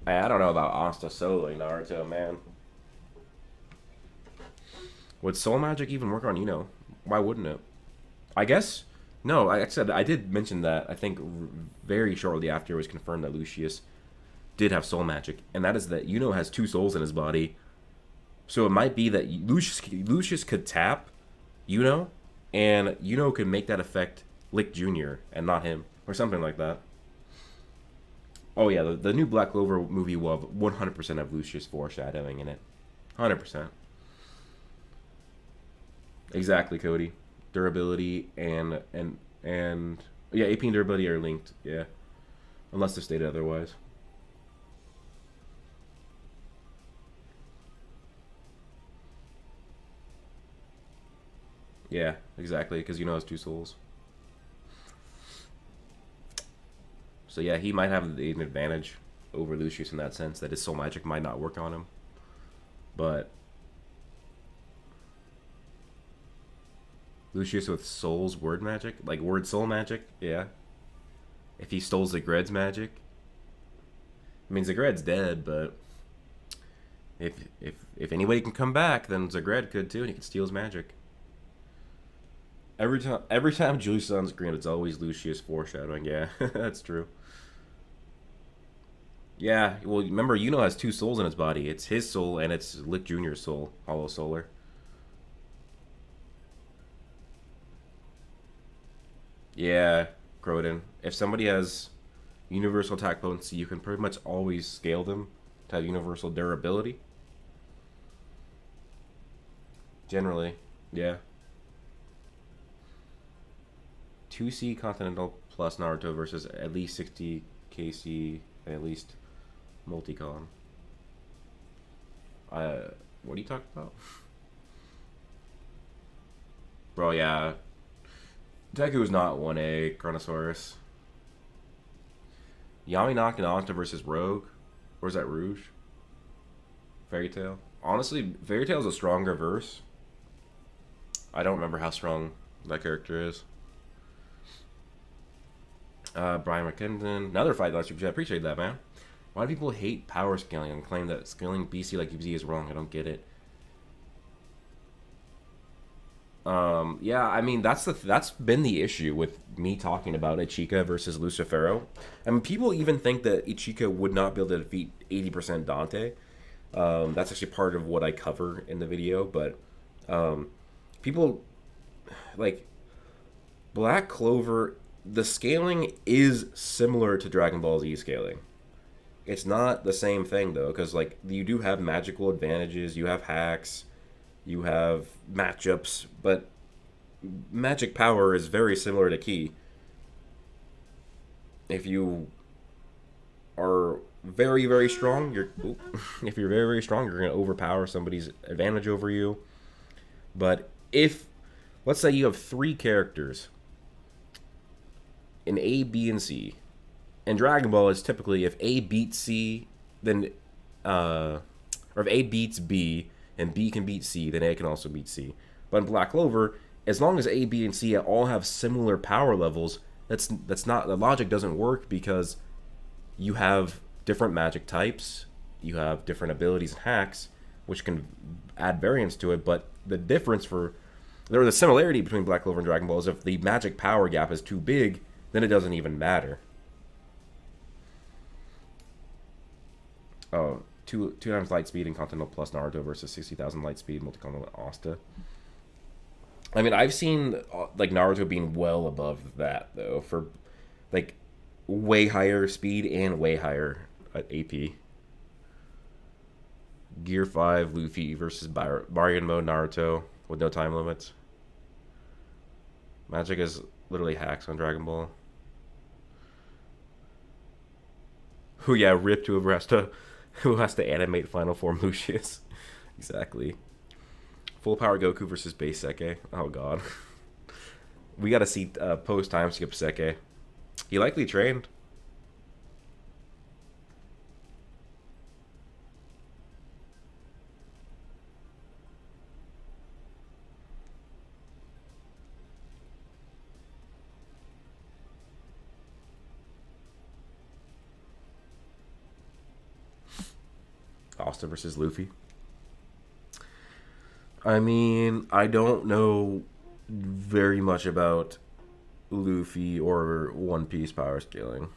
I don't know about Asta soloing Naruto, man. Would soul magic even work on Ino? Why wouldn't it? I guess no. Like I said, I did mention that. I think very shortly after it was confirmed that Lucius did have soul magic, and that is that Yuno has 2 souls in his body. So it might be that Lucius could tap Yuno, and Yuno could make that affect Lick Jr. and not him, or something like that. Oh yeah, the new Black Clover movie will have 100% have Lucius foreshadowing in it. 100%. Exactly, Cody. Durability and yeah, AP and durability are linked. Yeah, unless they're stated otherwise. Yeah, exactly, because Yuno has 2 souls. So yeah, he might have an advantage over Lucius in that sense, that his soul magic might not work on him. But Lucius with soul's word magic, like word soul magic, yeah. If he stole Zagred's magic, I mean Zagred's dead, but if anybody can come back, then Zagred could too, and he could steal his magic. Every time Julius on screen, it's always Lucius foreshadowing. Yeah, that's true. Yeah, well, remember, Yuno has 2 souls in his body. It's his soul and it's Lick Jr.'s soul, Hollow Solar. Yeah, Croden. If somebody has universal attack potency, you can pretty much always scale them to have universal durability. Generally, yeah. 2C Continental plus Naruto versus at least 60 KC, at least Multicon. What are you talking about? Bro, yeah. Deku is not 1A Chronosaurus. Yaminaka and Asta versus Rogue. Or is that Rouge? Fairy Tail. Honestly, Fairy Tail is a stronger verse. I don't remember how strong that character is. Brian McKinnon. Another fight last week. I appreciate that, man. Why do people hate power scaling and claim that scaling BC like UBZ is wrong? I don't get it. Yeah, I mean that's been the issue with me talking about Ichika versus Lucifero. I mean, people even think that Ichika would not be able to defeat 80% Dante. That's actually part of what I cover in the video, but people like Black Clover. The scaling is similar to Dragon Ball Z scaling. It's not the same thing though, because like you do have magical advantages, you have hacks, you have matchups, but magic power is very similar to Ki. If you are very very strong, if you're very very strong, you're gonna overpower somebody's advantage over you. But if let's say you have 3 characters in A, B, and C. And Dragon Ball is typically if A beats C, then or if A beats B and B can beat C, then A can also beat C. But in Black Clover, as long as A, B, and C all have similar power levels, that's not, the logic doesn't work, because you have different magic types, you have different abilities and hacks, which can add variance to it. But the difference the similarity between Black Clover and Dragon Ball is if the magic power gap is too big, then it doesn't even matter. Oh, two times light speed in Continental Plus Naruto versus 60,000 light speed Multicontinental Asta. I mean, I've seen like Naruto being well above that though, for like way higher speed and way higher AP. Gear 5 Luffy versus Baryon Mode Naruto with no time limits. Magic is literally hacks on Dragon Ball. Who, yeah, rip to who has to animate Final Form Lucius. Exactly. Full power Goku versus base Seke. Oh god. We gotta see post time skip Seke. He likely trained. Asta versus Luffy. I mean, I don't know very much about Luffy or One Piece power scaling.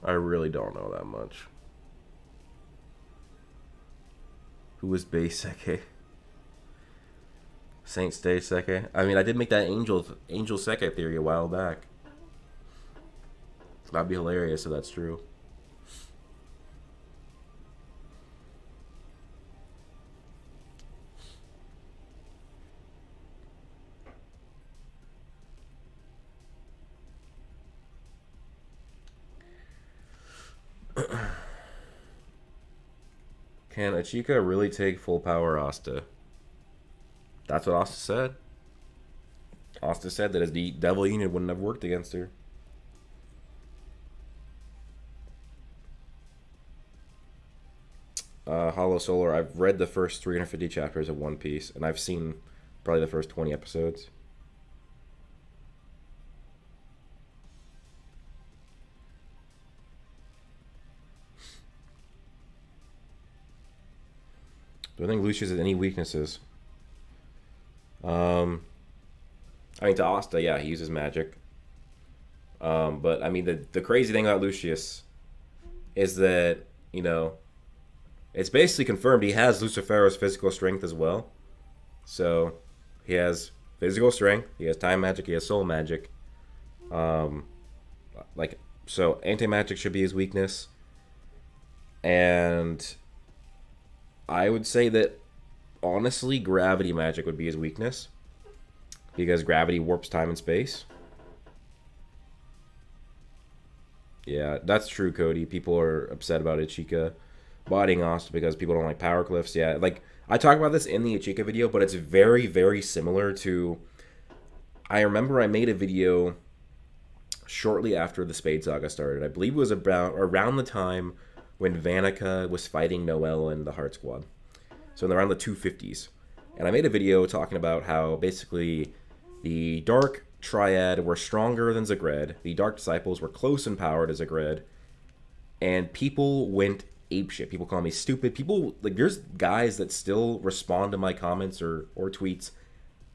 I really don't know that much. Who was base Seke? Saint Stay Seke? I mean, I did make that Angel Seke theory a while back. That'd be hilarious if that's true. Can Achika really take full power Asta? That's what Asta said. Asta said that his devil unit wouldn't have worked against her. Hollow Solar, I've read the first 350 chapters of One Piece, and I've seen probably the first 20 episodes. Do I think Lucius has any weaknesses? I mean, to Asta, yeah, he uses magic. But, I mean, the crazy thing about Lucius is that, you know, it's basically confirmed he has Lucifero's physical strength as well. So, he has physical strength, he has time magic, he has soul magic. So anti-magic should be his weakness. And I would say that, honestly, gravity magic would be his weakness, because gravity warps time and space. Yeah, that's true, Cody. People are upset about Ichika botting Asta because people don't like power cliffs. Yeah, like, I talk about this in the Ichika video, but it's very, very similar to... I remember I made a video shortly after the Spade Saga started. I believe it was around the time when Vanica was fighting Noelle and the Heart Squad. So around the 250s. And I made a video talking about how basically the Dark Triad were stronger than Zagred, the Dark Disciples were close in power to Zagred, and people went apeshit. People call me stupid. People, like, there's guys that still respond to my comments or tweets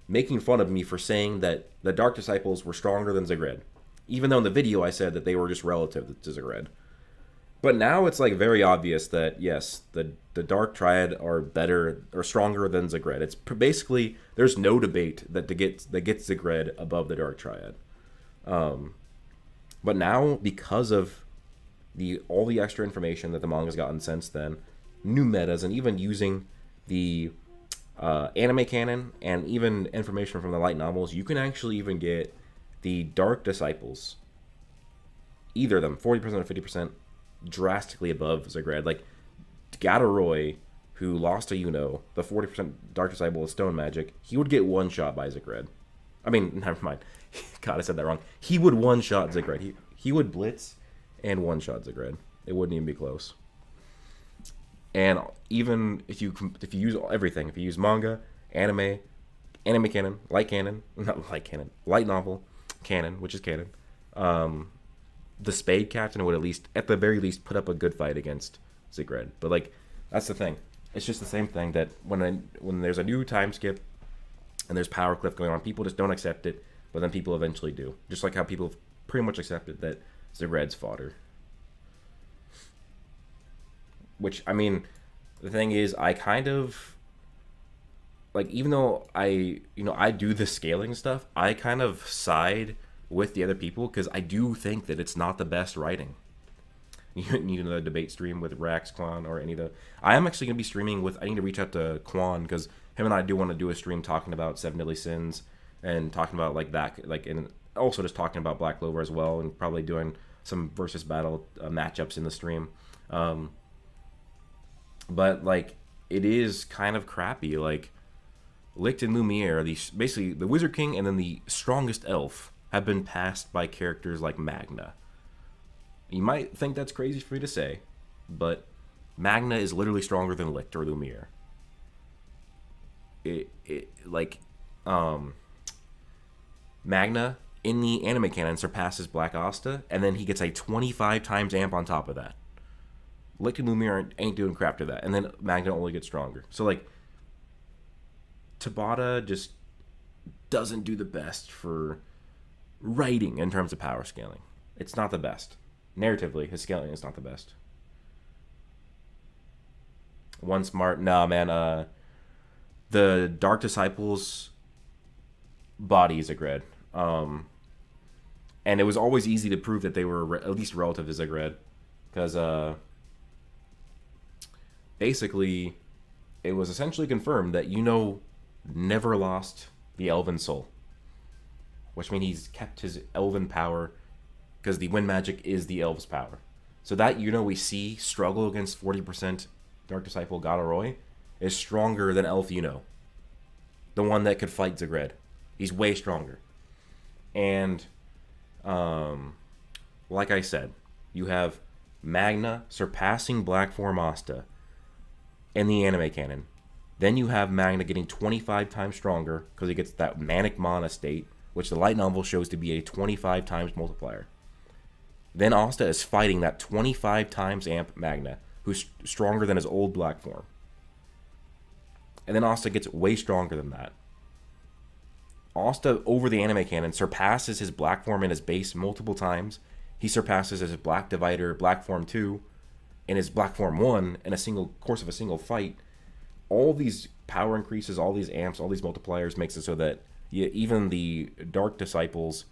making fun of me for saying that the Dark Disciples were stronger than Zagred, even though in the video I said that they were just relative to Zagred. But now it's like very obvious that yes, the Dark Triad are better or stronger than Zagred. It's basically, there's no debate that gets Zagred above the Dark Triad. But now, because of all the extra information that the manga's gotten since then, new metas, and even using the anime canon and even information from the light novels, you can actually even get the Dark Disciples, either of them, 40% or 50%, drastically above Zagred. Like, Gatoroy, who lost to Yuno, the 40% Dark Disciple with Stone Magic, he would get one shot by Zagred. I mean, never mind. God, I said that wrong. He would one shot Zagred. He would blitz and one shot Zagred. It wouldn't even be close. And even if you use everything, if you use manga, anime, anime canon, light canon, not light canon, light novel canon, which is canon, the Spade Captain would at the very least, put up a good fight against Sigrid. But like, that's the thing. It's just the same thing that when there's a new time skip and there's power cliff going on, people just don't accept it, but then people eventually do. Just like how people have pretty much accepted that Sigrid's fodder. Which, I mean, the thing is, I kind of like, even though I do the scaling stuff, I kind of side with the other people because I do think that it's not the best writing. You know, the debate stream with Rax, Quan, or any of the. I am actually going to be streaming with. I need to reach out to Quan because him and I do want to do a stream talking about Seven Deadly Sins and talking about like that, like, and also just talking about Black Clover as well, and probably doing some versus battle matchups in the stream. But like, it is kind of crappy. Like, Licht and Lumiere, basically the Wizard King and then the strongest elf, have been passed by characters like Magna. You might think that's crazy for me to say, but Magna is literally stronger than Licht or Lumiere. Magna in the anime canon surpasses Black Asta, and then he gets a 25 times amp on top of that. Licht and Lumiere ain't doing crap to that, and then Magna only gets stronger. So like, Tabata just doesn't do the best for writing in terms of power scaling. It's not the best. Narratively, his scaling is not the best. One smart, nah, man. The Dark Disciples body is a grid. And it was always easy to prove that they were at least relative to Zigred, because basically it was essentially confirmed that never lost the elven soul, which means he's kept his elven power, because the wind magic is the elves' power. So that we see struggle against 40% Dark Disciple Gadoroi is stronger than Elf the one that could fight Zigred. He's way stronger. And like I said, you have Magna surpassing Black Form Asta in the anime canon. Then you have Magna getting 25 times stronger because he gets that manic mana state, which the light novel shows to be a 25 times multiplier. Then Asta is fighting that 25 times amp Magna, who's stronger than his old Black Form. And then Asta gets way stronger than that. Asta, over the anime canon, surpasses his Black Form in his base multiple times. He surpasses his Black Divider, Black Form 2, and his Black Form 1 in a single course of a single fight. All these power increases, all these amps, all these multipliers makes it so that even the Dark Disciples'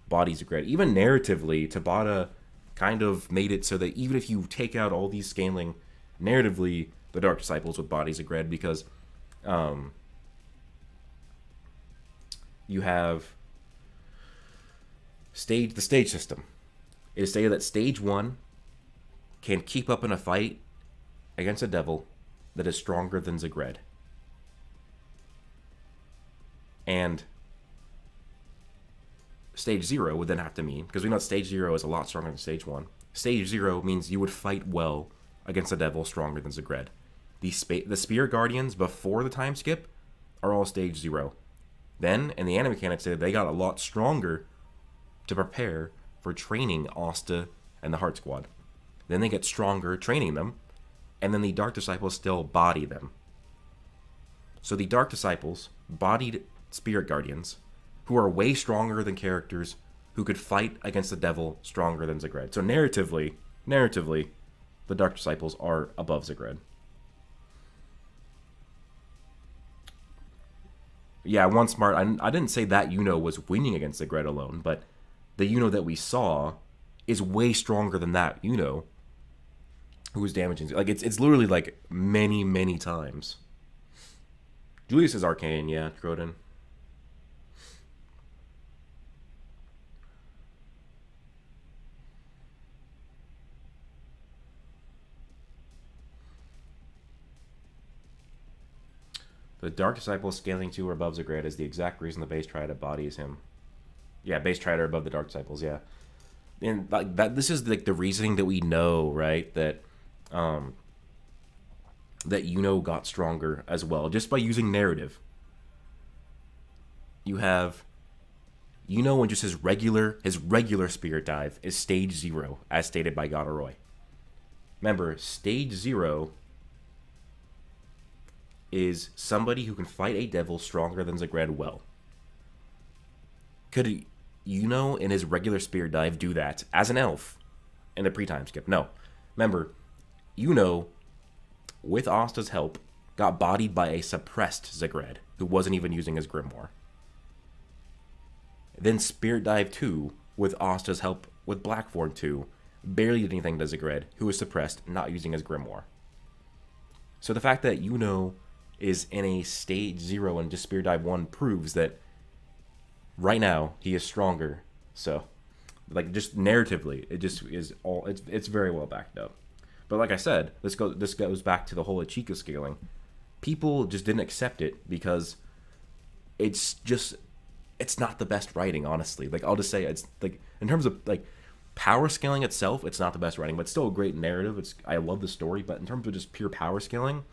bodies are great. Even narratively, Tabata kind of made it so that even if you take out all these scaling, narratively, the Dark Disciples with bodies are great because you have the stage system. It is stated that stage 1 can keep up in a fight against a devil that is stronger than Zigred. And stage 0 would then have to mean, because we know stage 0 is a lot stronger than stage 1. Stage 0 means you would fight well against a devil stronger than Zigred. The Spirit Guardians before the time skip are all stage 0. Then, in the anime canon, they got a lot stronger to prepare for training Asta and the Heart Squad. Then they get stronger training them, and then the Dark Disciples still body them. So the Dark Disciples bodied Spirit Guardians, who are way stronger than characters who could fight against the devil stronger than Zigred. So narratively, the Dark Disciples are above Zigred. Yeah, one smart. I didn't say that was winning against Zigred alone, but the that we saw is way stronger than that who was damaging. Like, it's literally like many times. Julius is arcane, yeah, Croden. The Dark Disciple scaling 2 or above Zigred is the exact reason the base Triad embodies him. Yeah, base Triad are above the Dark Disciples, yeah. And like that, this is like the reasoning that we know, right? That that got stronger as well, just by using narrative. You have when just his regular spirit dive is stage 0, as stated by Godoroy. Remember, stage 0 is somebody who can fight a devil stronger than Zagred well. Could in his regular spirit dive do that as an elf in the pre-time skip? No. Remember, with Asta's help, got bodied by a suppressed Zagred who wasn't even using his grimoire. Then Spirit Dive 2, with Asta's help with Blackthorn 2, barely did anything to Zagred, who was suppressed, not using his grimoire. So the fact that is in a stage 0 and just Spirit Dive 1 proves that right now he is stronger. So, just narratively, it just is all, it's very well backed up. But like I said, this goes back to the whole Ichika scaling. People just didn't accept it because it's not the best writing, honestly. I'll just say, it's in terms of power scaling itself, it's not the best writing, but it's still a great narrative. I love the story, but in terms of just pure power scaling,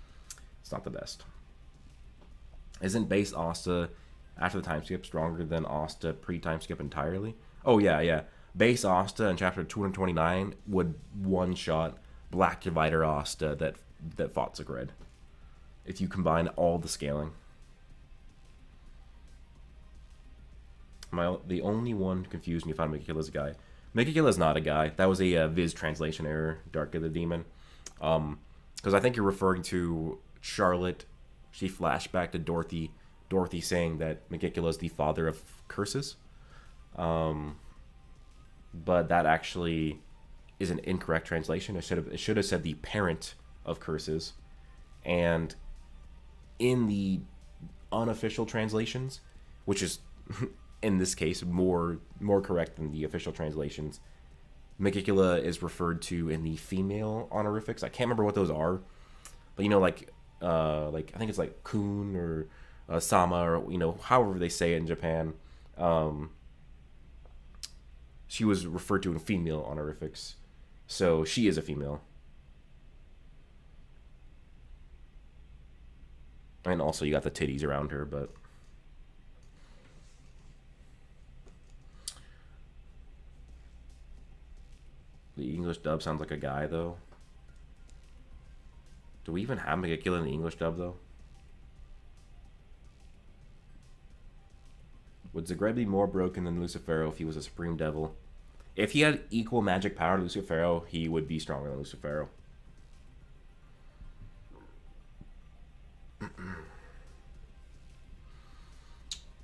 it's not the best. Isn't base Asta after the time skip stronger than Asta pre-time skip entirely? Oh yeah. Base Asta in chapter 229 would one-shot Black Divider Asta that fought Zagred, if you combine all the scaling. The only one who confused me if I'm Megakilla's a guy. Megakilla's not a guy. That was a Viz translation error, Dark of the Demon. Because I think you're referring to Charlotte. She flashed back to Dorothy saying that Megicula is the father of curses. But that actually is an incorrect translation. It should have said the parent of curses. And in the unofficial translations, which is in this case more correct than the official translations, Megicula is referred to in the female honorifics. I can't remember what those are, but I think it's like Kun or Sama, or however they say it in Japan. She was referred to in female honorifics, so she is a female. And also you got the titties around her, but the English dub sounds like a guy, though. Do we even have Megicula in the English dub, though? Would Zagred be more broken than Lucifero if he was a Supreme Devil? If he had equal magic power to Lucifero, he would be stronger than Lucifero.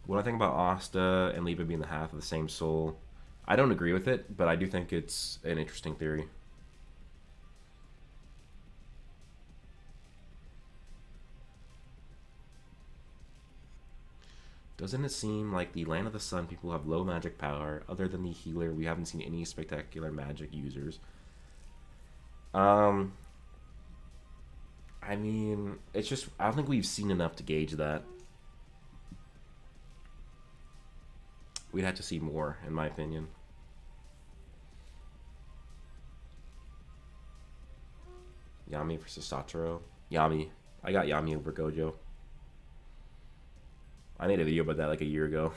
What I think about Asta and Liba being the half of the same soul, I don't agree with it, but I do think it's an interesting theory. Doesn't it seem like the Land of the Sun people have low magic power? Other than the healer, we haven't seen any spectacular magic users. I mean, it's just, I don't think we've seen enough to gauge that. We'd have to see more, in my opinion. Yami versus Satoru. Yami. I got Yami over Gojo. I made a video about that like a year ago.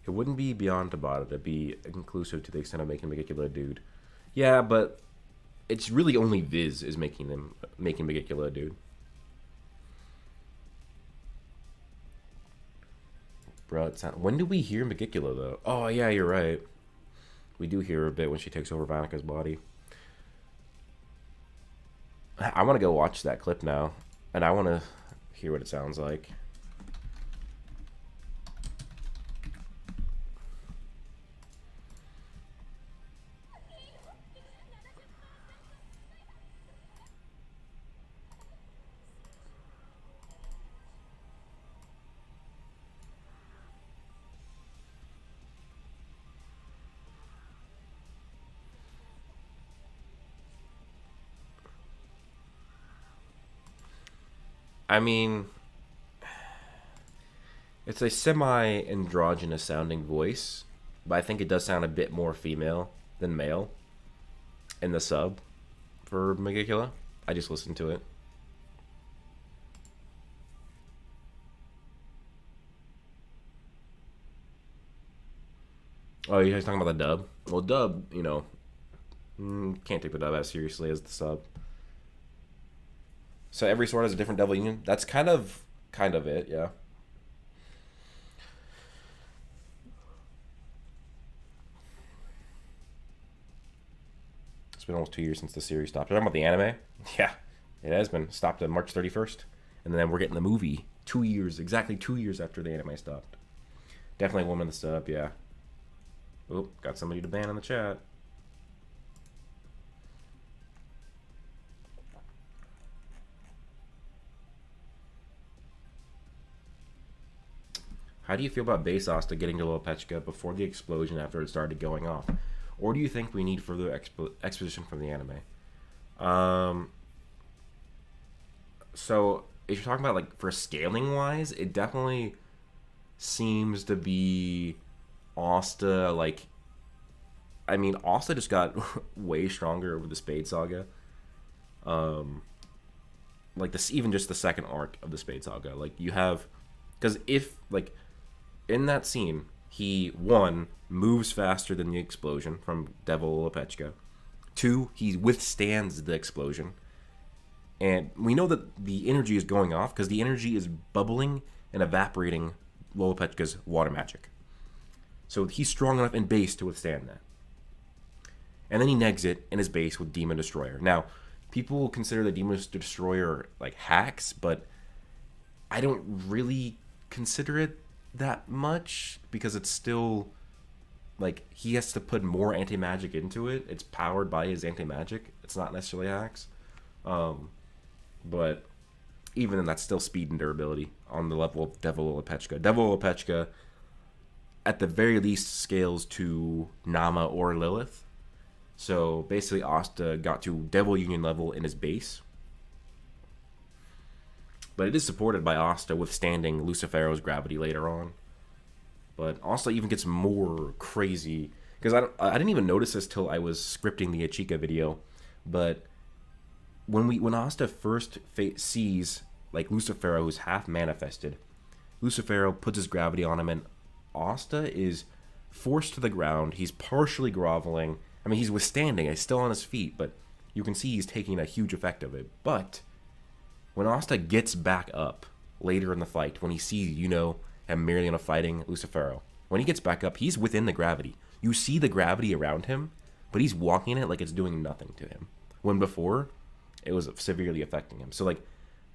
It wouldn't be beyond Tabata to be inclusive to the extent of making Megicula a dude. Yeah, but it's really only Viz is making Megicula a dude. Bro, when do we hear Megicula, though? Oh, yeah, you're right. We do hear a bit when she takes over Vanika's body. I want to go watch that clip now, and I want to hear what it sounds like. I mean, It's a semi-androgynous sounding voice, but I think it does sound a bit more female than male in the sub for Megacula. I just listened to it. Oh, you guys talking about the dub? Well, dub, you know, can't take the dub as seriously as the sub. So every sword has a different devil union. That's kind of it, yeah. It's been almost 2 years since the series stopped. You're talking about the anime? Yeah, it has been stopped on March 31st, and then we're getting the movie 2 years, exactly 2 years after the anime stopped. Definitely a woman in the sub, yeah. Oh, got somebody to ban in the chat. How do you feel about base Asta getting to Lopechka before the explosion after it started going off? Or do you think we need further exposition from the anime? So, if you're talking about, like, for scaling wise, it definitely seems to be Asta, like, I mean, Asta just got way stronger over the Spade Saga. Like, this, even just the second arc of the Spade Saga. Like, you have, because if, like, in that scene, he, one, moves faster than the explosion from Devil Lopechka. Two, he withstands the explosion. And we know that the energy is going off because the energy is bubbling and evaporating Lopechka's water magic. So he's strong enough in base to withstand that. And then he negs it in his base with Demon Destroyer. Now, people will consider the Demon Destroyer like hacks, but I don't really consider it that much because it's still like he has to put more anti-magic into it. It's powered by his anti-magic. It's not necessarily hacks. But even then, that's still speed and durability on the level of Devil Lopechka. Devil Lopechka, at the very least, scales to Nama or Lilith. So basically, Asta got to Devil Union level in his base. But it is supported by Asta withstanding Lucifero's gravity later on. But Asta even gets more crazy. Because I didn't even notice this till I was scripting the Ichika video. But when Asta first sees like Lucifero, who's half manifested, Lucifero puts his gravity on him, and Asta is forced to the ground. He's partially groveling. I mean, he's withstanding. He's still on his feet, but you can see he's taking a huge effect of it. But when Asta gets back up later in the fight, when he sees, and Miriam fighting Lucifero, when he gets back up, he's within the gravity. You see the gravity around him, but he's walking it like it's doing nothing to him. When before, it was severely affecting him. So, like,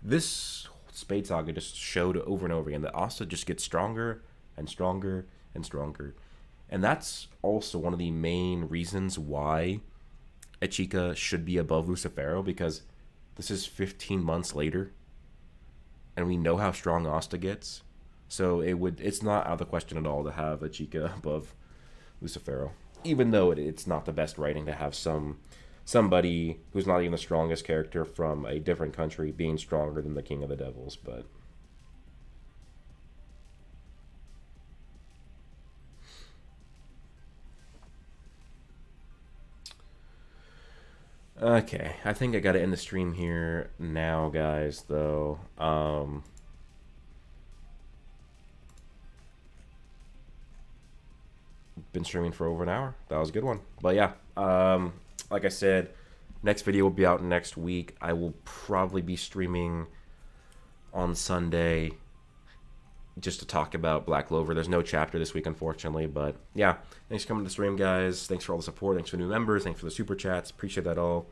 this Spade Saga just showed over and over again that Asta just gets stronger and stronger and stronger. And that's also one of the main reasons why Ichika should be above Lucifero, because this is 15 months later, and we know how strong Asta gets. So it's not out of the question at all to have Ichika above Lucifero, even though it's not the best writing to have somebody who's not even the strongest character from a different country being stronger than the King of the Devils, but okay, I think I gotta end the stream here now, guys, though. Been streaming for over an hour. That was a good one. But yeah, like I said, next video will be out next week. I will probably be streaming on Sunday just to talk about Black Clover. There's no chapter this week, unfortunately, but yeah, thanks for coming to the stream, guys. Thanks for all the support. Thanks for new members. Thanks for the super chats. Appreciate that all.